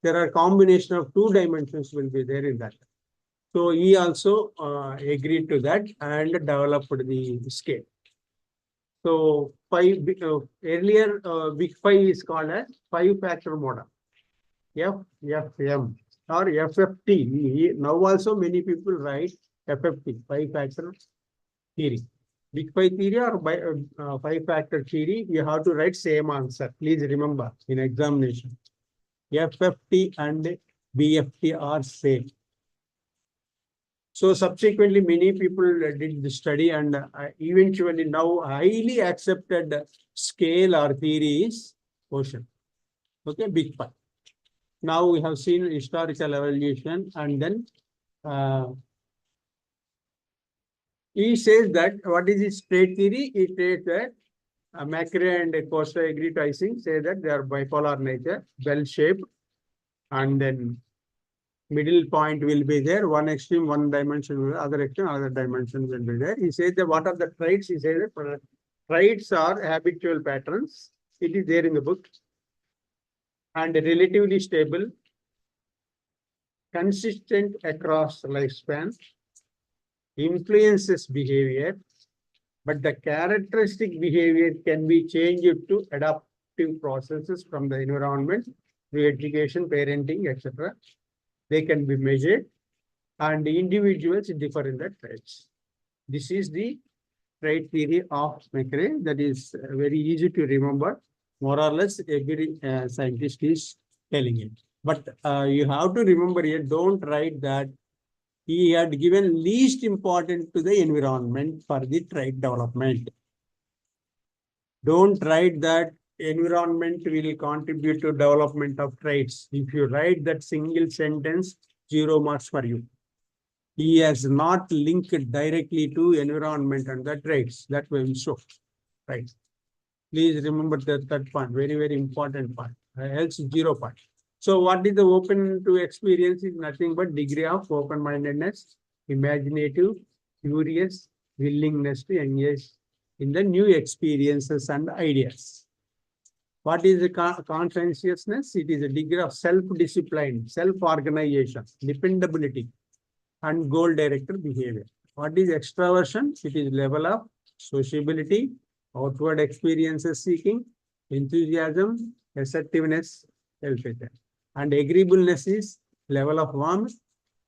There are combination of 2 dimensions will be there in that. So he also agreed to that and developed the scale. So earlier Big 5 is called as 5-factor model, FFM or FFT. Now also many people write FFT, 5-factor theory. Big Five theory or five-factor theory, you have to write same answer. Please remember in examination. FFT and BFT are same. So subsequently, many people did the study, and eventually now highly accepted scale or theory is quotient. Okay, Big Five. Now we have seen historical evolution, and then he says that what is his trait theory? He says that Macrae and Costa agree to, I think, say that they are bipolar nature, bell-shaped, and then middle point will be there. One extreme, one dimension will be other extreme, other dimension will be there. He says that what are the traits? He says that traits are habitual patterns. It is there in the book. And relatively stable, consistent across lifespan, influences behavior, but the characteristic behavior can be changed to adaptive processes from the environment, through education, parenting, etc. They can be measured, and the individuals differ in the traits. This is the trait theory of Macrae. That is very easy to remember. More or less, every scientist is telling it. But you have to remember here, don't write that he had given least importance to the environment for the trait development. Don't write that environment will contribute to development of traits. If you write that single sentence, 0 marks for you. He has not linked directly to environment and the traits. That way we show. Right. Please remember that point. Very, very important part. Else 0 part. So what is the open to experience is nothing but degree of open-mindedness, imaginative, curious, willingness to engage in the new experiences and ideas. What is the conscientiousness? It is a degree of self-discipline, self-organization, dependability, and goal-directed behavior. What is extraversion? It is level of sociability, outward experiences seeking, enthusiasm, assertiveness, self-effort. And agreeableness is level of warmth,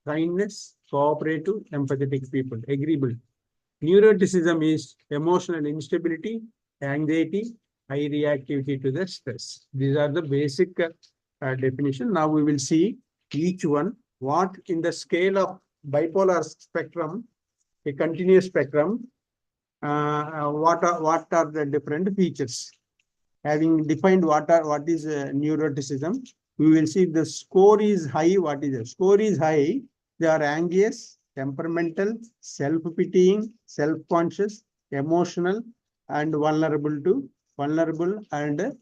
kindness, cooperative, empathetic people. Agreeable. Neuroticism is emotional instability, anxiety, high reactivity to the stress. These are the basic definition. Now we will see each one. What in the scale of bipolar spectrum, a continuous spectrum, what are the different features? Having defined what is neuroticism, we will see the score is high. What is the score is high? They are anxious, temperamental, self-pitying, self-conscious, emotional, and vulnerable, and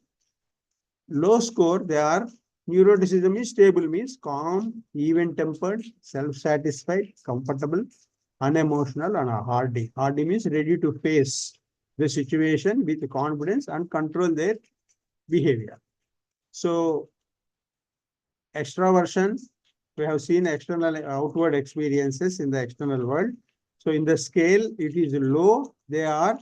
low score. They are neuroticism is stable, means calm, even-tempered, self-satisfied, comfortable, unemotional, and hardy. Hardy means ready to face the situation with confidence and control their behavior. So extraversion, we have seen external outward experiences in the external world. So in the scale, it is low. They are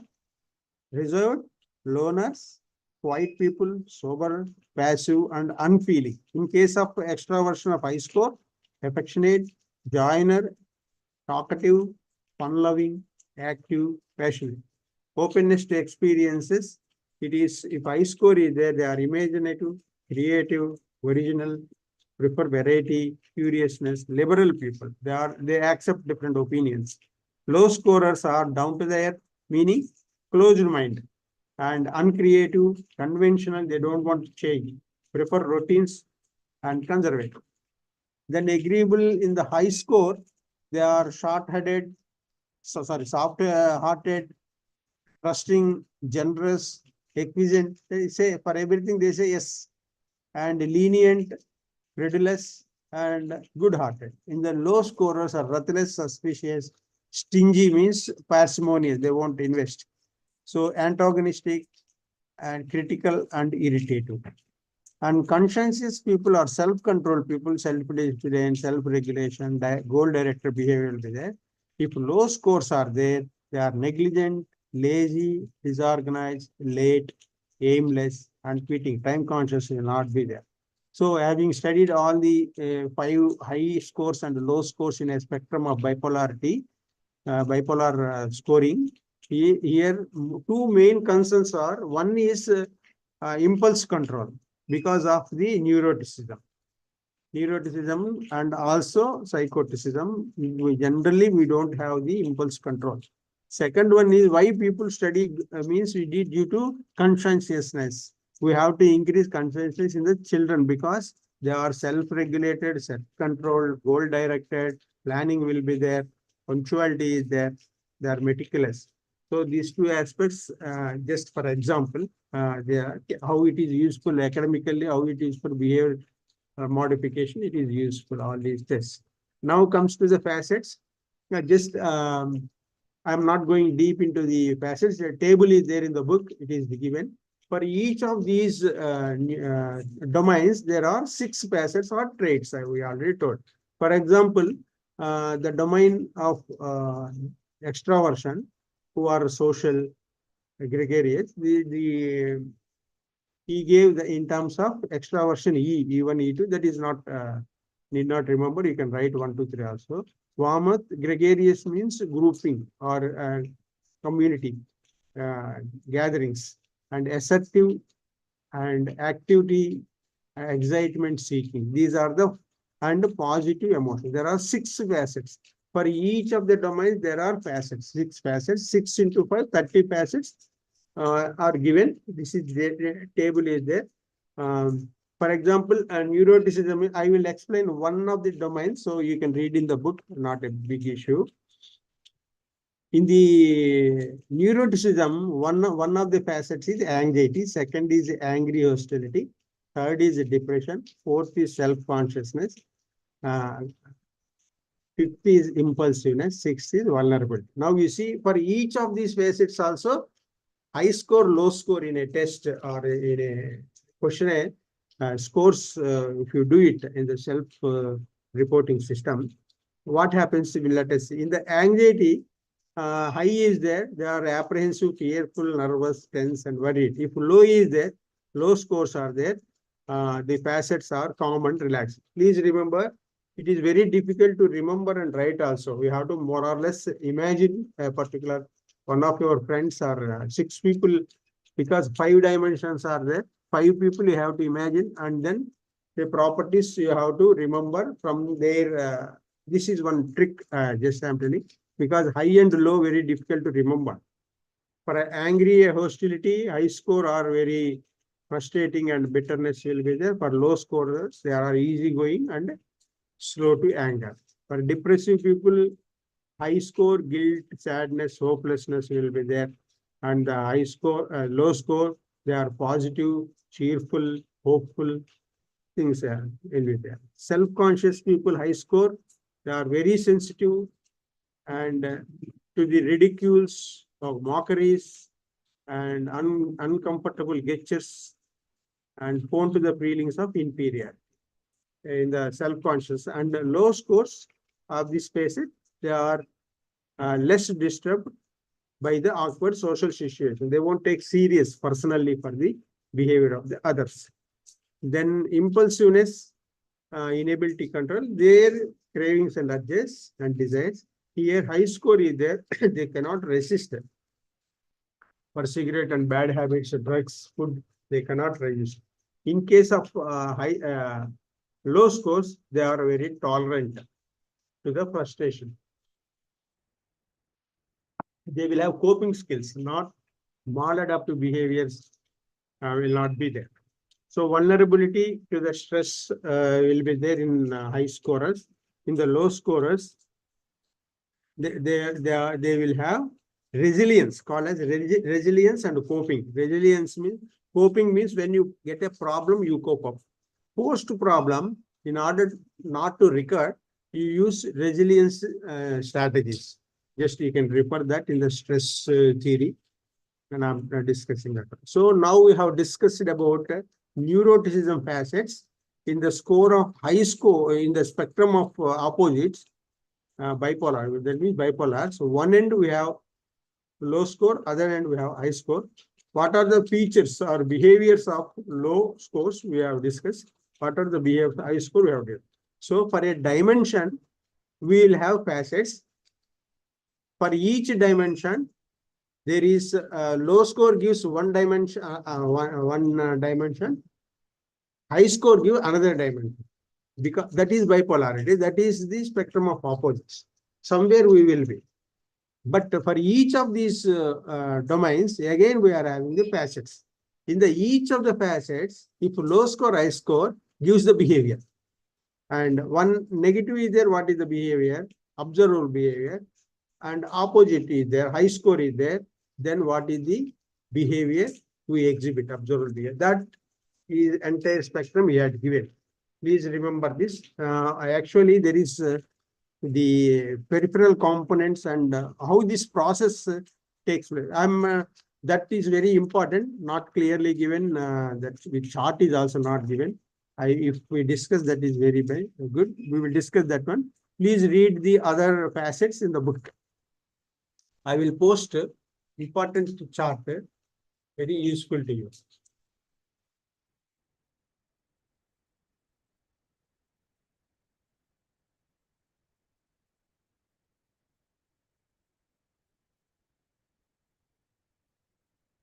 reserved, loners, quiet people, sober, passive, and unfeeling. In case of extraversion of high score, affectionate, joiner, talkative, fun-loving, active, passionate. Openness to experiences, it is, if high score is there, they are imaginative, creative, original, prefer variety, curiousness, liberal people. They accept different opinions. Low scorers are down to the earth, meaning closed mind, and uncreative, conventional. They don't want to change, prefer routines, and conservative. Then agreeable in the high score, they are soft-hearted, trusting, generous, acquiescent. They say for everything they say yes, and lenient, credulous, and good-hearted. In the low scorers are ruthless, suspicious, stingy means parsimonious. They won't invest. So antagonistic and critical and irritative. And conscientious people are self-controlled people, self-discipline, self-regulation, goal-directed behavior will be there. If low scores are there, they are negligent, lazy, disorganized, late, aimless, and quitting. Time conscious will not be there. So having studied all the 5 high scores and low scores in a spectrum of bipolarity, bipolar scoring, Here, two main concerns are, one is impulse control because of the neuroticism. Neuroticism and also psychoticism. We don't have the impulse control. Second one is why people study means we did due to conscientiousness. We have to increase conscientiousness in the children because they are self-regulated, self-controlled, goal-directed, planning will be there, punctuality is there, they are meticulous. So these two aspects, just for example, how it is useful academically, how it is for behavior modification, it is useful, all these tests. Now comes to the facets. I'm not going deep into the facets. The table is there in the book, it is given. For each of these domains, there are 6 facets or traits, we already told. For example, the domain of extraversion, who are social gregarious, he gave in terms of extraversion E1, E2, that is not, need not remember, you can write 1, 2, 3 also. Warmth, gregarious means grouping or community, gatherings, and assertive and activity, excitement seeking. These are the and positive emotions. There are 6 facets. For each of the domains, there are facets, 6 facets, 6 into 5, 30 facets are given. This is the table is there. For example, neuroticism, I will explain one of the domains, so you can read in the book, not a big issue. In the neuroticism, one of the facets is anxiety, second is angry hostility, third is depression, fourth is self-consciousness, fifth is impulsiveness, sixth is vulnerability. Now you see, for each of these facets also, high score, low score in a test or in a questionnaire, scores, if you do it in the self-reporting system, what happens, let us see. In the anxiety, high is there, they are apprehensive, fearful, nervous, tense, and worried. If low is there, low scores are there, the facets are calm and relaxed. Please remember, it is very difficult to remember and write also. We have to more or less imagine a particular one of your friends or 6 people, because 5 dimensions are there. 5 people you have to imagine, and then the properties you have to remember from their. This is one trick, just I'm telling, because high and low very difficult to remember. For angry hostility, high score are very frustrating and bitterness will be there. For low scorers, they are easygoing and slow to anger. For depressive people, high score, guilt, sadness, hopelessness will be there. And the high score, low score, they are positive, cheerful, hopeful, things will be there. Self-conscious people, high score, they are very sensitive and to the ridicules of mockeries and uncomfortable gestures and prone to the feelings of inferiority in the self-conscious. And the low scores of this facet, they are less disturbed by the awkward social situation. They won't take serious personally for the behavior of the others. Then impulsiveness, inability control, their cravings and urges and desires. Here high score is there, they cannot resist it. For cigarette and bad habits, drugs, food, they cannot resist. In case of low scores, they are very tolerant to the frustration. They will have coping skills, not maladaptive behaviors will not be there. So vulnerability to the stress will be there in high scorers. In the low scorers, they will have resilience, called as resilience and coping. Resilience means, coping means when you get a problem, you cope up. Post problem, in order not to recur, you use resilience strategies. Just you can refer that in the stress theory, and I'm discussing that. So now we have discussed about neuroticism facets. In the score of high score, in the spectrum of opposites, bipolar, that means bipolar. So one end we have low score, other end we have high score. What are the features or behaviors of low scores we have discussed? What are the behaviors of high score we have done? So for a dimension, we will have facets. For each dimension, There is low score gives one dimension, one dimension. High score gives another dimension. Because that is bipolarity. That is the spectrum of opposites. Somewhere we will be. But for each of these domains, again we are having the facets. In the each of the facets, if low score, high score gives the behavior. And one negative is there, what is the behavior? Observable behavior. And opposite is there, high score is there. Then what is the behavior we exhibit, observable behavior? That is entire spectrum we had given. Please remember this. Actually, there is the peripheral components and how this process takes place. That is very important, not clearly given. That with chart is also not given. If we discuss, that is very good. We will discuss that one. Please read the other facets in the book. I will post important chart, very useful to you.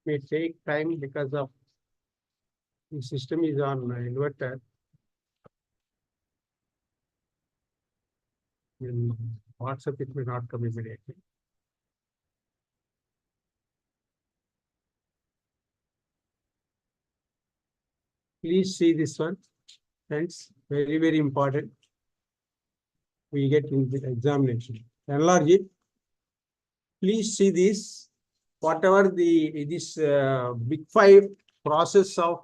May take time because of the system is on inverter. In WhatsApp, it may not come immediately. Please see this one, friends. Very, very important. We get in the examination. Enlarge it. Please see this. Whatever this big five process of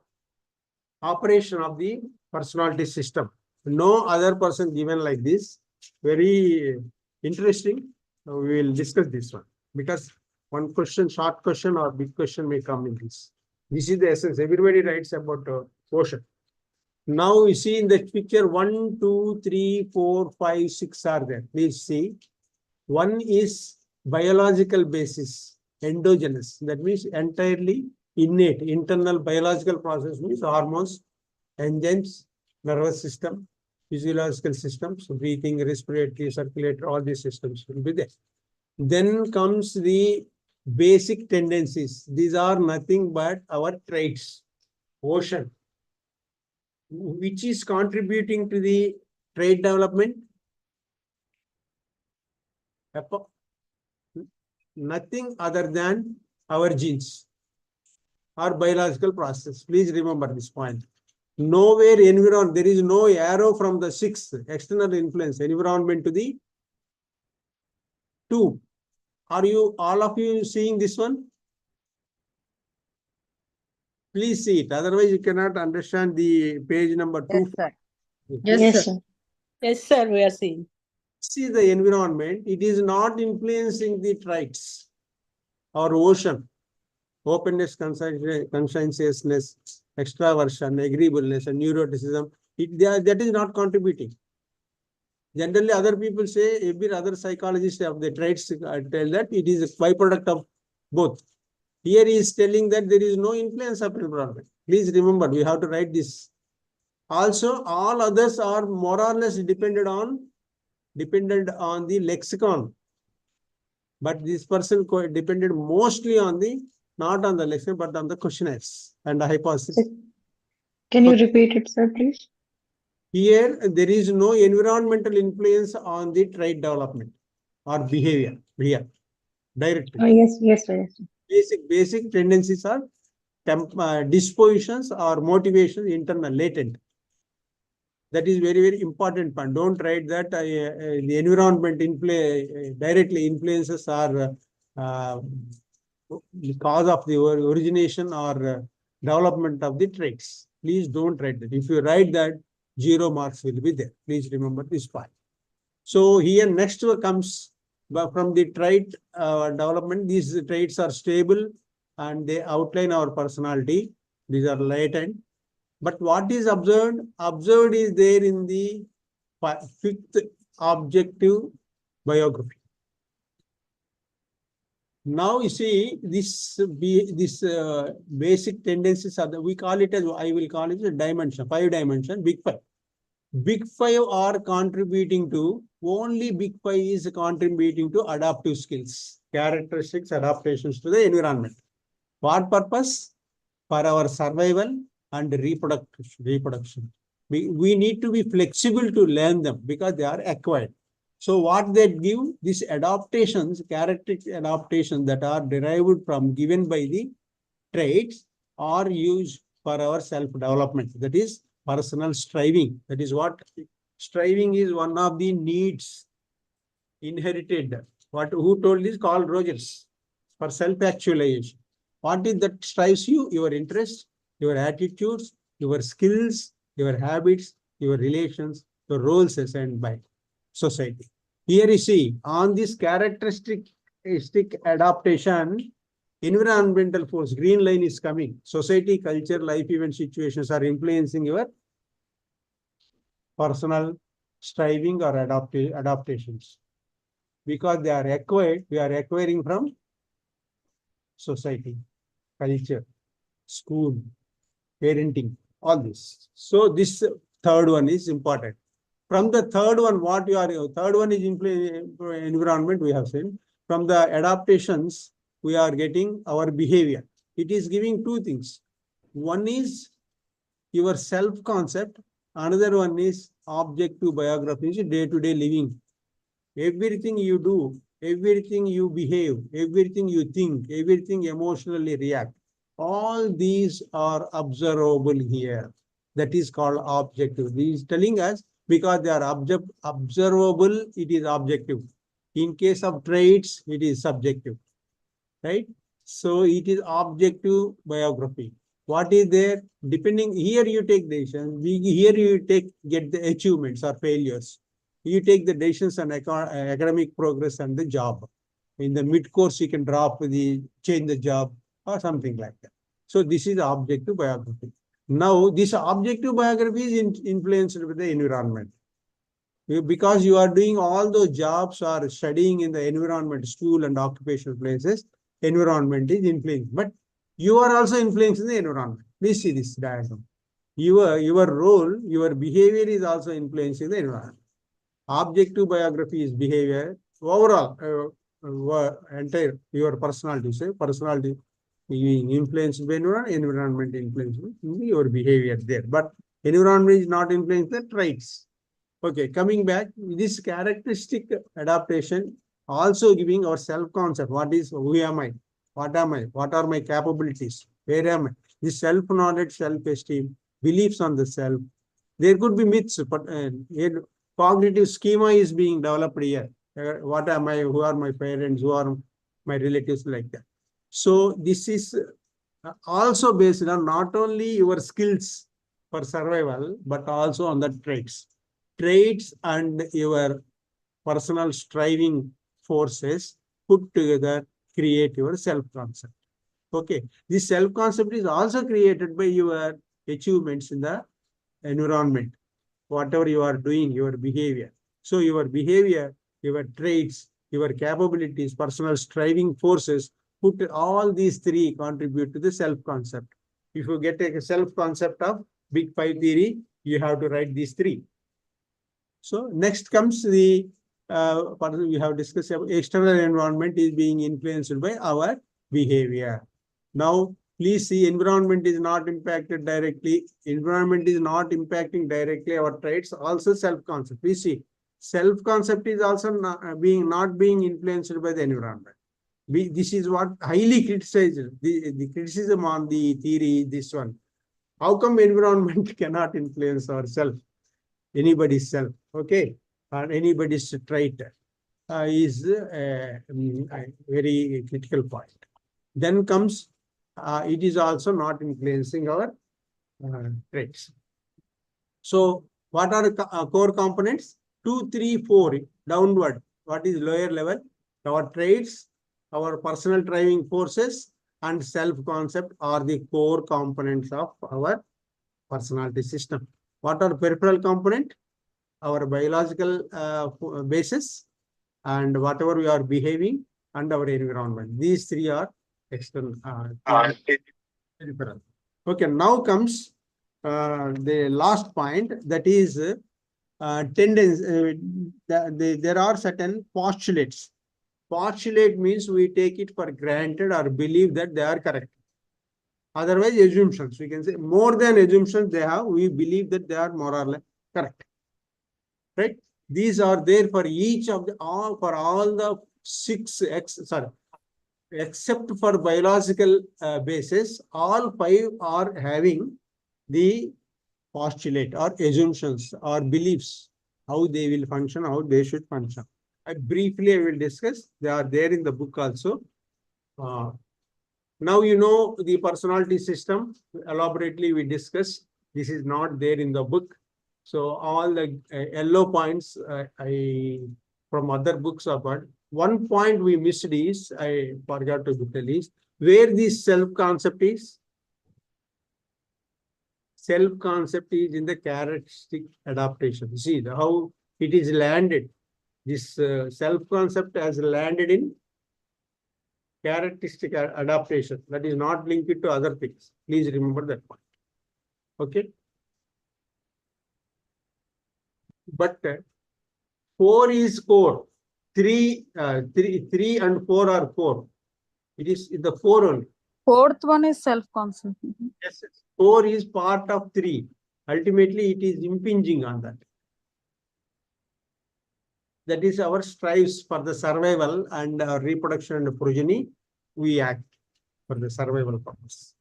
operation of the personality system. No other person given like this. Very interesting. We will discuss this one because one question, short question or big question may come in this. This is the essence. Everybody writes about ocean. Now you see in the picture 1, 2, 3, 4, 5, 6 are there. Please see. One is biological basis, endogenous. That means entirely innate, internal biological process means hormones, enzymes, nervous system, physiological systems, breathing, respiratory, circulatory, all these systems will be there. Then comes the basic tendencies. These are nothing but our traits. Ocean, which is contributing to the trait development. Nothing other than our genes or biological process. Please remember this point. Nowhere environment, there is no arrow from the 6 external influence, environment to the 2. Are you, all of you seeing this one? Please see it. Otherwise, you cannot understand the page number 2. Yes, sir. Yes, sir. Yes, sir, we are seeing. See the environment, it is not influencing the traits or ocean, openness, conscientiousness, extraversion, agreeableness, and neuroticism. That is not contributing. Generally, other people say, every other psychologist of the traits tell that it is a byproduct of both. Here he is telling that there is no influence of environment. Please remember, we have to write this. Also, all others are more or less dependent on the lexicon. But this person depended mostly on not on the lexicon, but on the questionnaires and the hypothesis. Can you repeat it, sir, please? Here, there is no environmental influence on the trait development or behavior here, directly. Oh, yes, sir. Basic tendencies are dispositions or motivations, internal, latent. That is very, very important point. Don't write that the environment directly influences or the cause of the origination or development of the traits. Please don't write that. If you write that, 0 marks will be there. Please remember this point. So here next comes from the trait development. These traits are stable and they outline our personality. These are latent. But what is observed? Observed is there in the 5th objective biography. Now you see this basic tendencies are we call it as I will call it a dimension, 5 dimension, big 5. Big 5 are contributing to only big 5 is contributing to adaptive skills. characteristics, adaptations to the environment. What purpose? For our survival and reproduction. We need to be flexible to learn them because they are acquired. So what they give, these adaptations, characteristic adaptations that are derived from given by the traits are used for our self-development. That is personal striving. That is what striving is, one of the needs inherited. Who told this? Carl Rogers, for self-actualization. What is that strives you? Your interests, your attitudes, your skills, your habits, your relations, your roles assigned by society. Here you see, on this characteristic adaptation, environmental force, green line is coming. Society, culture, life event situations are influencing your personal striving or adaptations. Because they are acquired, we are acquiring from society, culture, school, parenting, all this. So this third one is important. From the third one, third one is environment, we have seen. From the adaptations, we are getting our behavior. It is giving two things. One is your self-concept. Another one is objective biography, day-to-day living. Everything you do, everything you behave, everything you think, everything emotionally react, all these are observable here. That is called objective. This is telling us because they are observable, it is objective. In case of traits, it is subjective, right? So it is objective biography. What is there? Depending, here you take decisions, here you get the achievements or failures. You take the decisions on academic progress and the job. In the mid-course, you can change the job or something like that. So this is objective biography. Now, this objective biography is influenced by the environment. Because you are doing all those jobs or studying in the environment, school and occupational places, environment is influenced. But you are also influencing the environment. Please see this diagram. Your role, your behavior is also influencing the environment. Objective biography is behavior. Overall, entire your personality, influenced by environment influenced your behavior there. But environment is not influencing the traits. Okay, coming back, this characteristic adaptation also giving our self-concept. Who am I? What am I? What are my capabilities? Where am I? This self-knowledge, self-esteem, beliefs on the self. There could be myths, but cognitive schema is being developed here. What am I? Who are my parents? Who are my relatives? Like that. So this is also based on not only your skills for survival, but also on the traits. Traits and your personal striving forces put together create your self-concept. Okay. This self-concept is also created by your achievements in the environment. Whatever you are doing, your behavior. So your behavior, your traits, your capabilities, personal striving forces, put all these three contribute to the self-concept. If you get a self-concept of Big Five theory, you have to write these three. So next comes the we have discussed about external environment is being influenced by our behavior. Now, please see, environment is not impacted directly. Environment is not impacting directly our traits. Also self-concept. Please see, self-concept is also not being influenced by the environment. This is what highly criticized. The criticism on the theory, this one. How come environment cannot influence ourself? Anybody's self, okay, or anybody's trait is a very critical point. Then comes, it is also not influencing our traits. So what are core components? 2, 3, 4, downward. What is lower level? Our traits, our personal driving forces, and self-concept are the core components of our personality system. What are peripheral component? Our biological basis and whatever we are behaving and our environment. These three are external. Peripheral. Okay, now comes the last point, that is tendency. There are certain postulates Postulate means we take it for granted or believe that they are correct. Otherwise, assumptions. We can say more than assumptions they have, we believe that they are more or less correct. Right? These are there for each of the for all the except for biological basis, all 5 are having the postulate or assumptions or beliefs, how they will function, how they should function. I will discuss. They are there in the book also. Now you know the personality system. Elaborately we discussed. This is not there in the book. So all the yellow points from other books are but one point we missed is, I forgot to tell is, where this self-concept is. Self-concept is in the characteristic adaptation. See how it is landed. This self-concept has landed in characteristic adaptation. That is not linked to other things. Please remember that point. Okay. But 4 is core. 3 and 4 are core. It is in the 4 only. Fourth one is self-concept. Yes, 4 is part of 3. Ultimately, it is impinging on that. That is our strives for the survival and reproduction and progeny. We act for the survival purpose.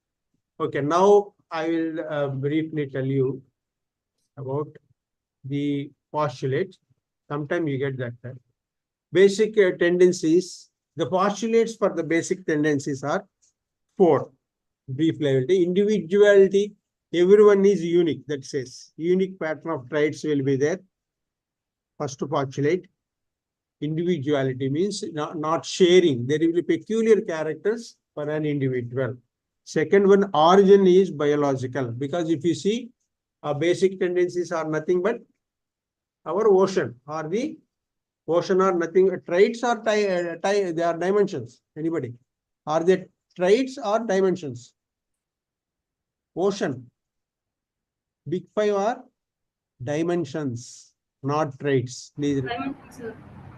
Okay, now I will briefly tell you about the postulate. Sometime you get that. Basic tendencies. The postulates for the basic tendencies are 4. Brief level. Individuality. Everyone is unique. That says unique pattern of traits will be there. First postulate. Individuality means not sharing. There will be peculiar characters for an individual. Second one, origin is biological. Because if you see, our basic tendencies are nothing but our ocean or the ocean are nothing. Traits are they are dimensions. Anybody? Are they traits or dimensions? Ocean. Big 5 are dimensions, not traits. Please.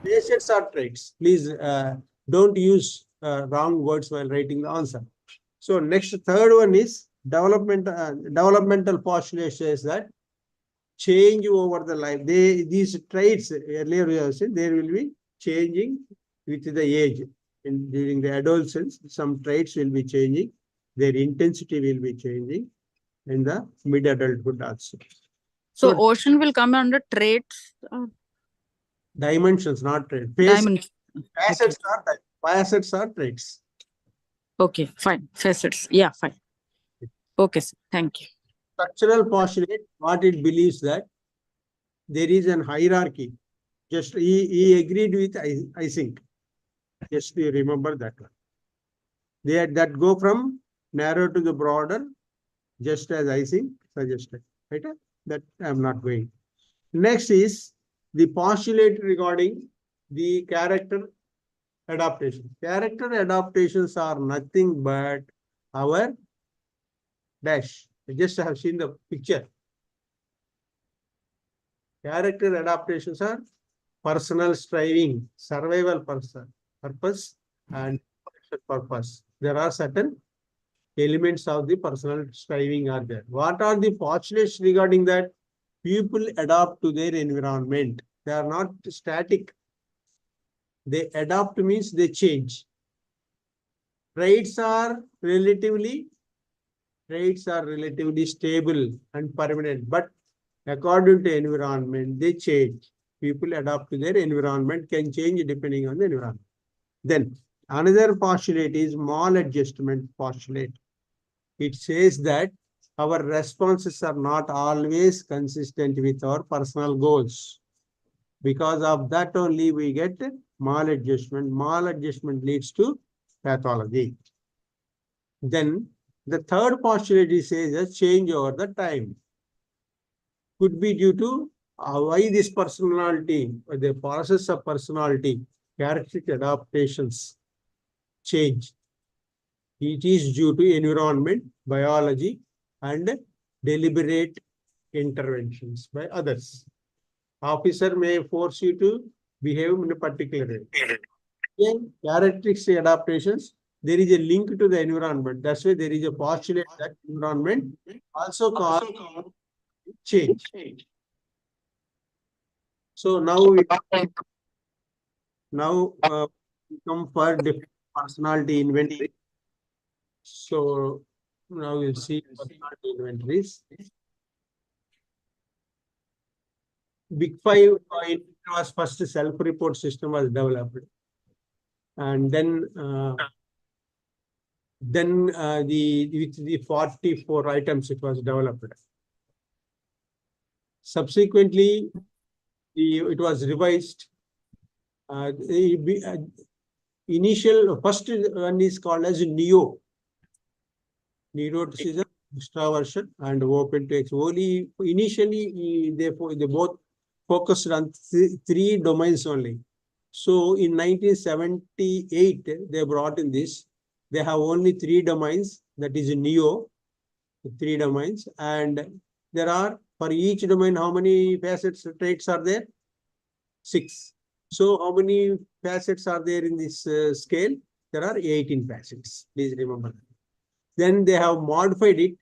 Facets are traits. Please don't use wrong words while writing the answer. So next, third one is developmental postulate says that change over the life. These traits earlier we have said there will be changing with the age. During the adolescence, some traits will be changing. Their intensity will be changing in the mid-adulthood also. So ocean will come under traits. Dimensions, not traits. Dimensions. Facets are traits. Okay, fine. Facets. Yeah, fine. Okay, sir. Thank you. Structural postulate, what it believes that there is an hierarchy. Just he agreed with Ising. Just you remember that one. That go from narrow to the broader, just as Ising suggested. Right? That I am not going. Next is the postulate regarding the character adaptation. Character adaptations are nothing but our dash. I just have seen the picture. Character adaptations are personal striving, survival purpose, and purpose. There are certain elements of the personal striving are there. What are the postulates regarding that? People adapt to their environment. They are not static. They adapt means they change. Traits are relatively stable and permanent, but according to environment, they change. People adapt to their environment, can change depending on the environment. Then another postulate is maladjustment postulate. It says that our responses are not always consistent with our personal goals. Because of that only we get maladjustment. Maladjustment leads to pathology. Then the third postulate says a change over the time. Could be due to why this personality, the process of personality, characteristic adaptations change. It is due to environment, biology, and deliberate interventions by others. Officer may force you to behave in a particular way. Again, characteristic adaptations, there is a link to the environment. That's why there is a postulate that environment also cause change. So now we come for different personality inventory. So now we'll see personality inventories. Big Five was first self-report system was developed, and then with the 44 items it was developed. Subsequently, it was revised. Initial first one is called as NEO. Neuroticism, extraversion, and open to only initially they both focused on three domains only. So in 1978 they brought in this. They have only three domains, that is NEO, three domains, and there are for each domain how many facets traits are there? 6. So how many facets are there in this scale? There are 18 facets. Please remember that. Then they have modified it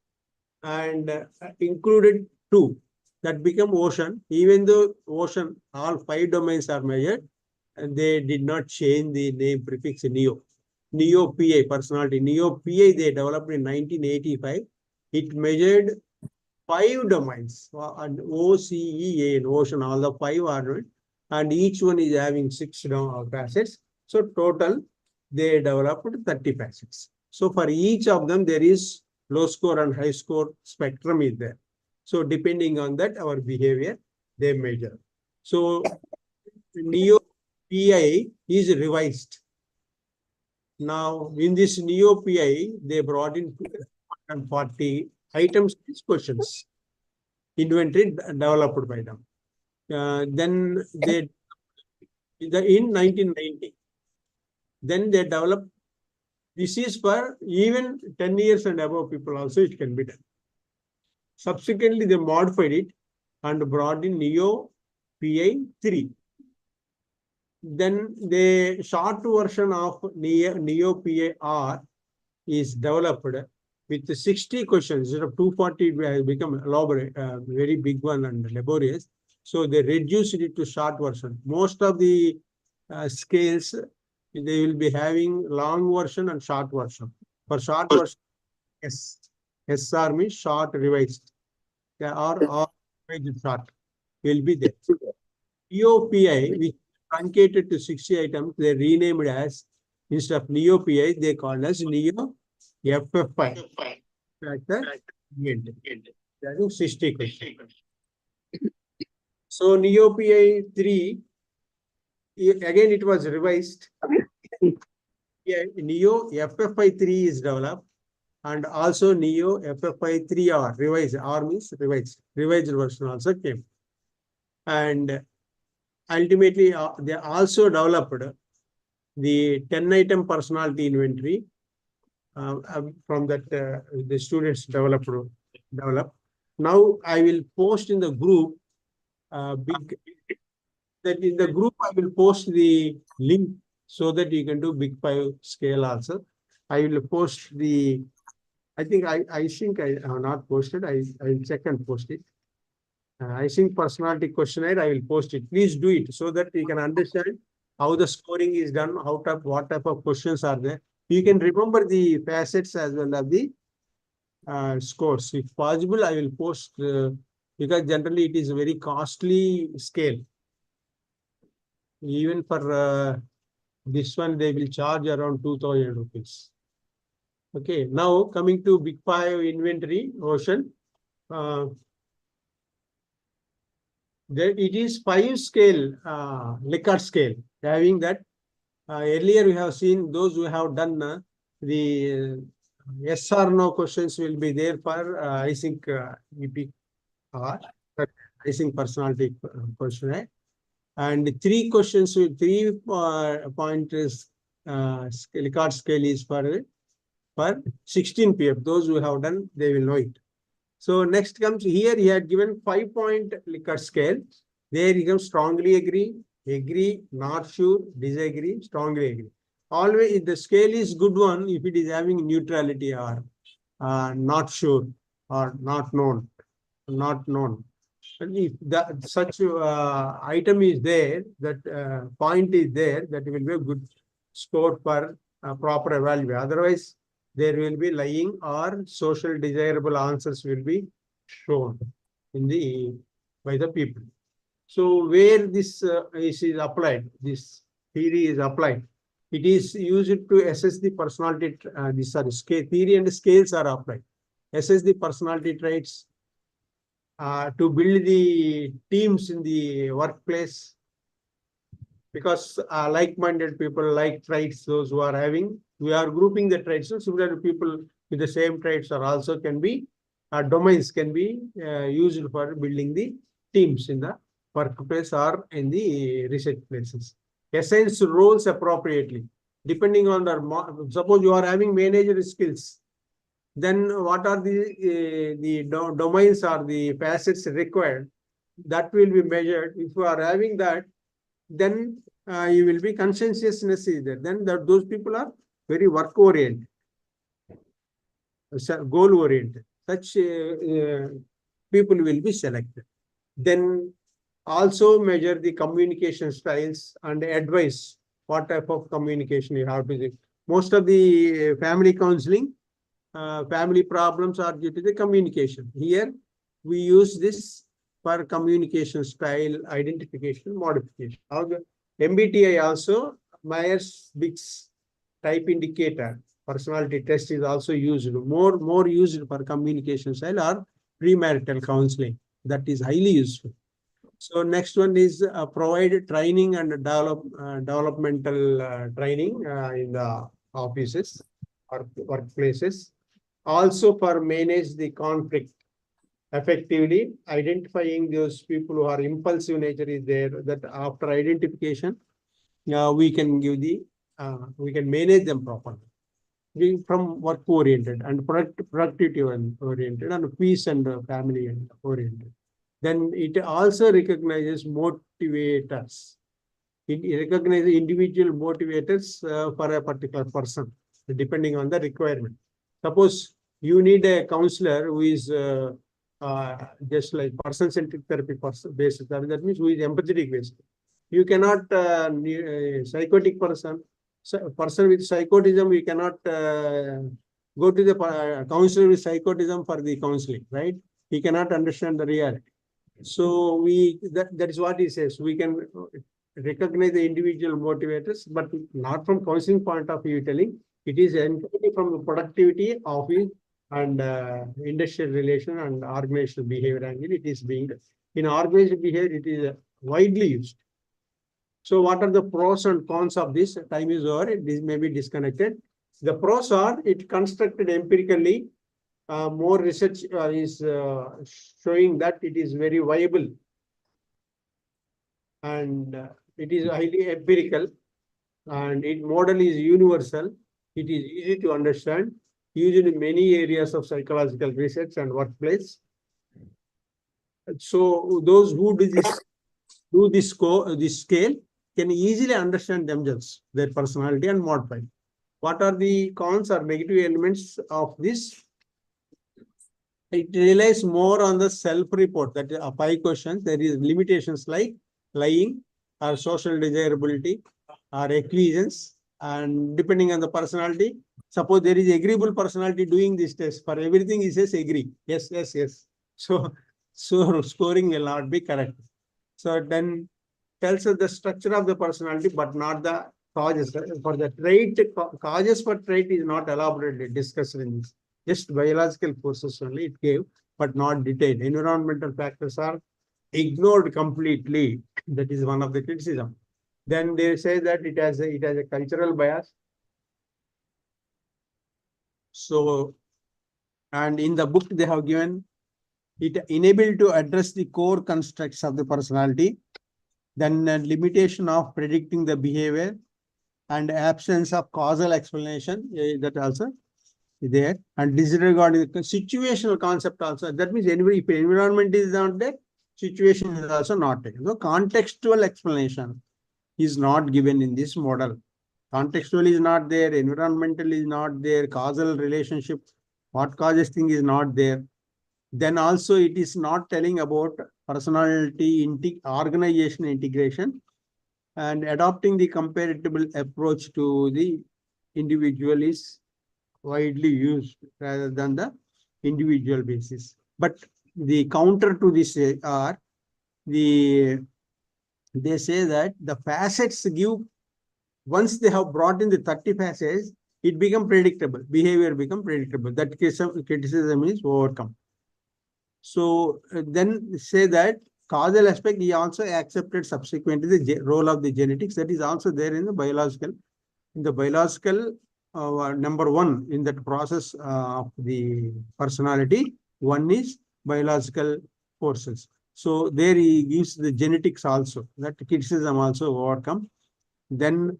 and included 2 that become ocean. Even though ocean, all 5 domains are measured, and they did not change the name prefix NEO. NEO-PA personality. NEO-PA they developed in 1985. It measured 5 domains and OCE in ocean, all the 5 are, and each one is having 6 facets. So total they developed 30 facets. So for each of them, there is low score and high score spectrum is there. So depending on that, our behavior, they measure. So NEO-PI is revised. Now in this NEO-PI, they brought in 240 items, questions, inventory developed by them. Then they, in 1990, then they developed. This is for even 10 years and above people also it can be done. Subsequently, they modified it and brought in NEO-PI 3. Then the short version of NEO-PI R is developed with 60 questions. Instead of 240, it has become elaborate, very big one and laborious. So they reduced it to short version. Most of the scales, they will be having long version and short version. For short version, SR means short revised. Or revised short will be there. NEO-PI, which truncated to 60 items, they renamed as, instead of NEO-PI, they called as NEO-FFI. That is 60 questions. So NEO-PI 3, again it was revised. NEO-FFI 3 is developed, and also NEO-FFI 3R, revised. R means revised version also came. And ultimately, they also developed the 10-item personality inventory from that the students developed. Now I will post in the group. That in the group I will post the link so that you can do Big 5 scale also. I will post the. I think I have not posted. I will check and post it. I think personality questionnaire I will post it. Please do it so that you can understand how the scoring is done, what type of questions are there. You can remember the facets as well as the scores. If possible, I will post because generally it is a very costly scale. Even for this one, they will charge around 2,000 rupees. Okay, now coming to Big 5 inventory ocean. It is 5 scale, Likert scale, having that. Earlier we have seen those who have done the yes or no questions will be there for I think EPR, I think personality questionnaire, and 3 questions with 3 pointers Likert scale is for 16 PF. Those who have done, they will know it. So next comes here, he had given 5-point Likert scale. There he comes strongly agree, agree, not sure, disagree, strongly agree. Always, if the scale is good one, if it is having neutrality or not sure or not known, not known. And if that such item is there, that point is there, that will be a good score for proper evaluation. Otherwise, there will be lying or social desirable answers will be shown in the by the people. So where this is applied, this theory is applied, it is used to assess the personality. These are scale theory and scales are applied. Assess the personality traits to build the teams in the workplace, because like-minded people like traits, those who are having, we are grouping the traits. So similar people with the same traits are also can be domains can be used for building the teams in the workplace or in the research places. Assigns roles appropriately depending on the suppose you are having manager skills, then what are the domains or the facets required, that will be measured. If you are having that, then you will be conscientiousness is there. Then those people are very work oriented, goal oriented. Such people will be selected. Then also measure the communication styles and advice. What type of communication you have to do. Most of the family counseling, family problems are due to the communication. Here, we use this for communication style, identification, modification. MBTI also, Myers-Briggs type indicator, personality test is also used, more used for communication style or premarital counseling. That is highly useful. So next one is provide training and developmental training in the offices or workplaces. Also for manage the conflict effectively, identifying those people who are impulsive nature is there, that after identification, we can give the, we can manage them properly. From work oriented and productivity oriented and peace and family oriented. Then it also recognizes motivators. It recognizes individual motivators for a particular person, depending on the requirement. Suppose you need a counselor who is just like person-centric therapy based therapy, that means who is empathetic based. You cannot psychotic person with psychotism, we cannot go to the counselor with psychotism for the counseling, right? He cannot understand the reality. So that is what he says. We can recognize the individual motivators, but not from counseling point of view telling. It is entirely from the productivity of it and industrial relation and organizational behavior angle. It is being in organizational behavior. It is widely used. So what are the pros and cons of this? Time is over. This may be disconnected. The pros are it constructed empirically. More research is showing that it is very viable and it is highly empirical, and its model is universal. It is easy to understand, used in many areas of psychological research and workplace. So those who do this scale can easily understand themselves, their personality, and modify. What are the cons or negative elements of this? It relies more on the self-report. That is 5 questions. There is limitations like lying or social desirability or acquiescence, and depending on the personality. Suppose there is agreeable personality doing this test, for everything he says agree. Yes, yes, yes. So scoring will not be correct. So then tells us the structure of the personality, but not the causes. For the trait, causes for trait is not elaborately discussed in this. Just biological forces only it gave, but not detailed. Environmental factors are ignored completely. That is one of the criticism. Then they say that it has a cultural bias. So, and in the book they have given it enabled to address the core constructs of the personality, then limitation of predicting the behavior and absence of causal explanation, that also is there, and disregarding the situational concept also. That means anybody, if environment is not there, situation is also not there. So contextual explanation is not given in this model. Contextual is not there, environmental is not there, causal relationship, what causes thing is not there. Then also it is not telling about personality organization integration and adopting the comparable approach to the individual is widely used rather than the individual basis. But the counter to this are they say that the facets give, once they have brought in the 30 facets, it become predictable, behavior become predictable. That criticism is overcome. So then say that causal aspect, he also accepted subsequently the role of the genetics that is also there in the biological. In the biological, number one in that process of the personality, one is biological forces. So there he gives the genetics also, that criticism also overcome. Then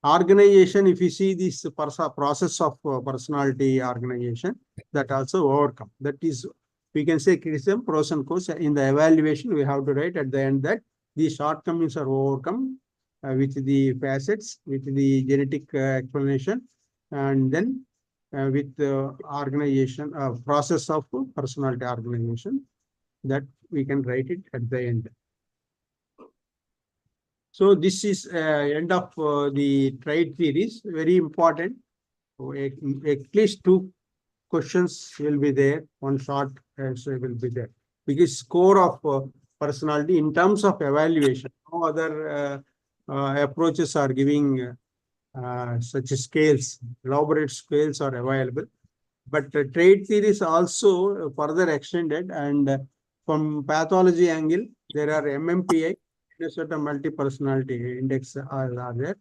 organization, if you see this process of personality organization, that also overcome. That is, we can say criticism, pros and cons. In the evaluation, we have to write at the end that the shortcomings are overcome with the facets, with the genetic explanation, and then with the organization, process of personality organization, that we can write it at the end. So this is end of the trait series, very important. At least 2 questions will be there, one short answer will be there. Because score of personality in terms of evaluation, no other approaches are giving such scales, elaborate scales are available. But trait theory is also further extended, and from pathology angle, there are MMPI, Minnesota Multi-Personality Index are there.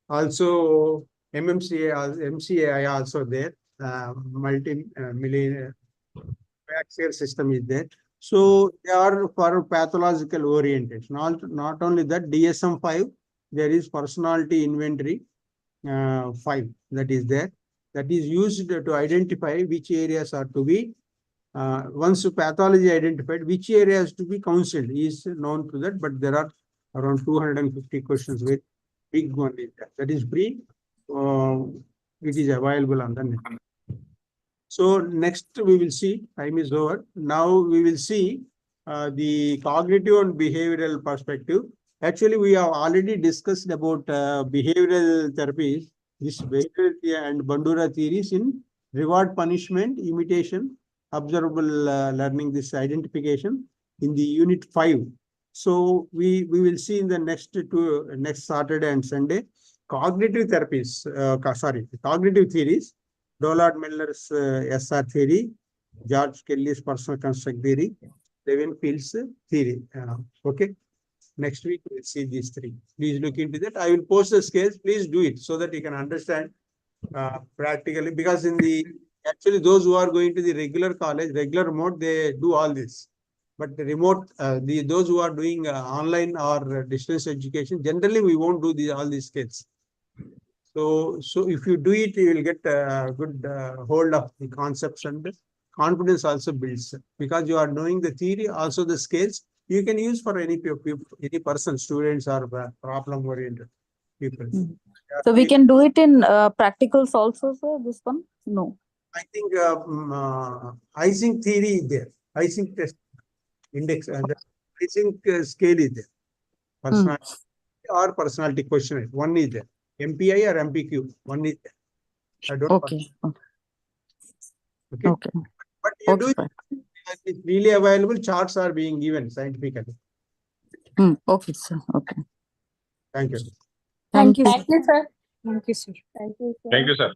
Also, MCAI also there, multi-million axial system is there. So they are for pathological orientation. Not only that, DSM-5, there is personality inventory 5 that is there. That is used to identify which areas are to be, once pathology identified, which areas to be counseled is known to that, but there are around 250 questions with big one is that. That is free. It is available on the net. So next we will see, time is over. Now we will see the cognitive and behavioral perspective. Actually, we have already discussed about behavioral therapies, this behavioral and Bandura theories in reward, punishment, imitation, observable learning, this identification in the unit 5. So we will see in the next Saturday and Sunday, cognitive therapies, cognitive theories, Dollard Miller's SR theory, George Kelly's personal construct theory, Levin Field's theory. Okay. Next week we'll see these 3. Please look into that. I will post the scales. Please do it so that you can understand practically, because in the actually those who are going to the regular college, regular mode, they do all this. But the remote, those who are doing online or distance education, generally we won't do all these scales. So if you do it, you will get a good hold of the concepts, and confidence also builds, because you are knowing the theory, also the scales you can use for any person, students or problem oriented people. So we can do it in practicals also, sir, this one? No. I think Ising theory is there. Ising test index and the Ising scale is there. Personality or personality questionnaire. One is there. MPI or MPQ. One is there. I don't Okay. Okay. Okay. But you do Fine. it's really available. Charts are being given scientifically. Okay, sir. Okay. Thank you. Thank you. Thank you, sir. Thank you, sir. Thank you, sir. Thank you, sir.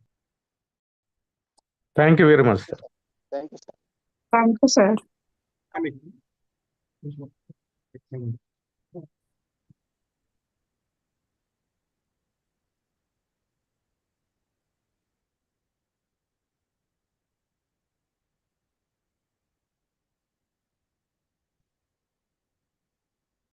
Thank you very much, sir. Thank you, sir. Thank you, sir. Coming.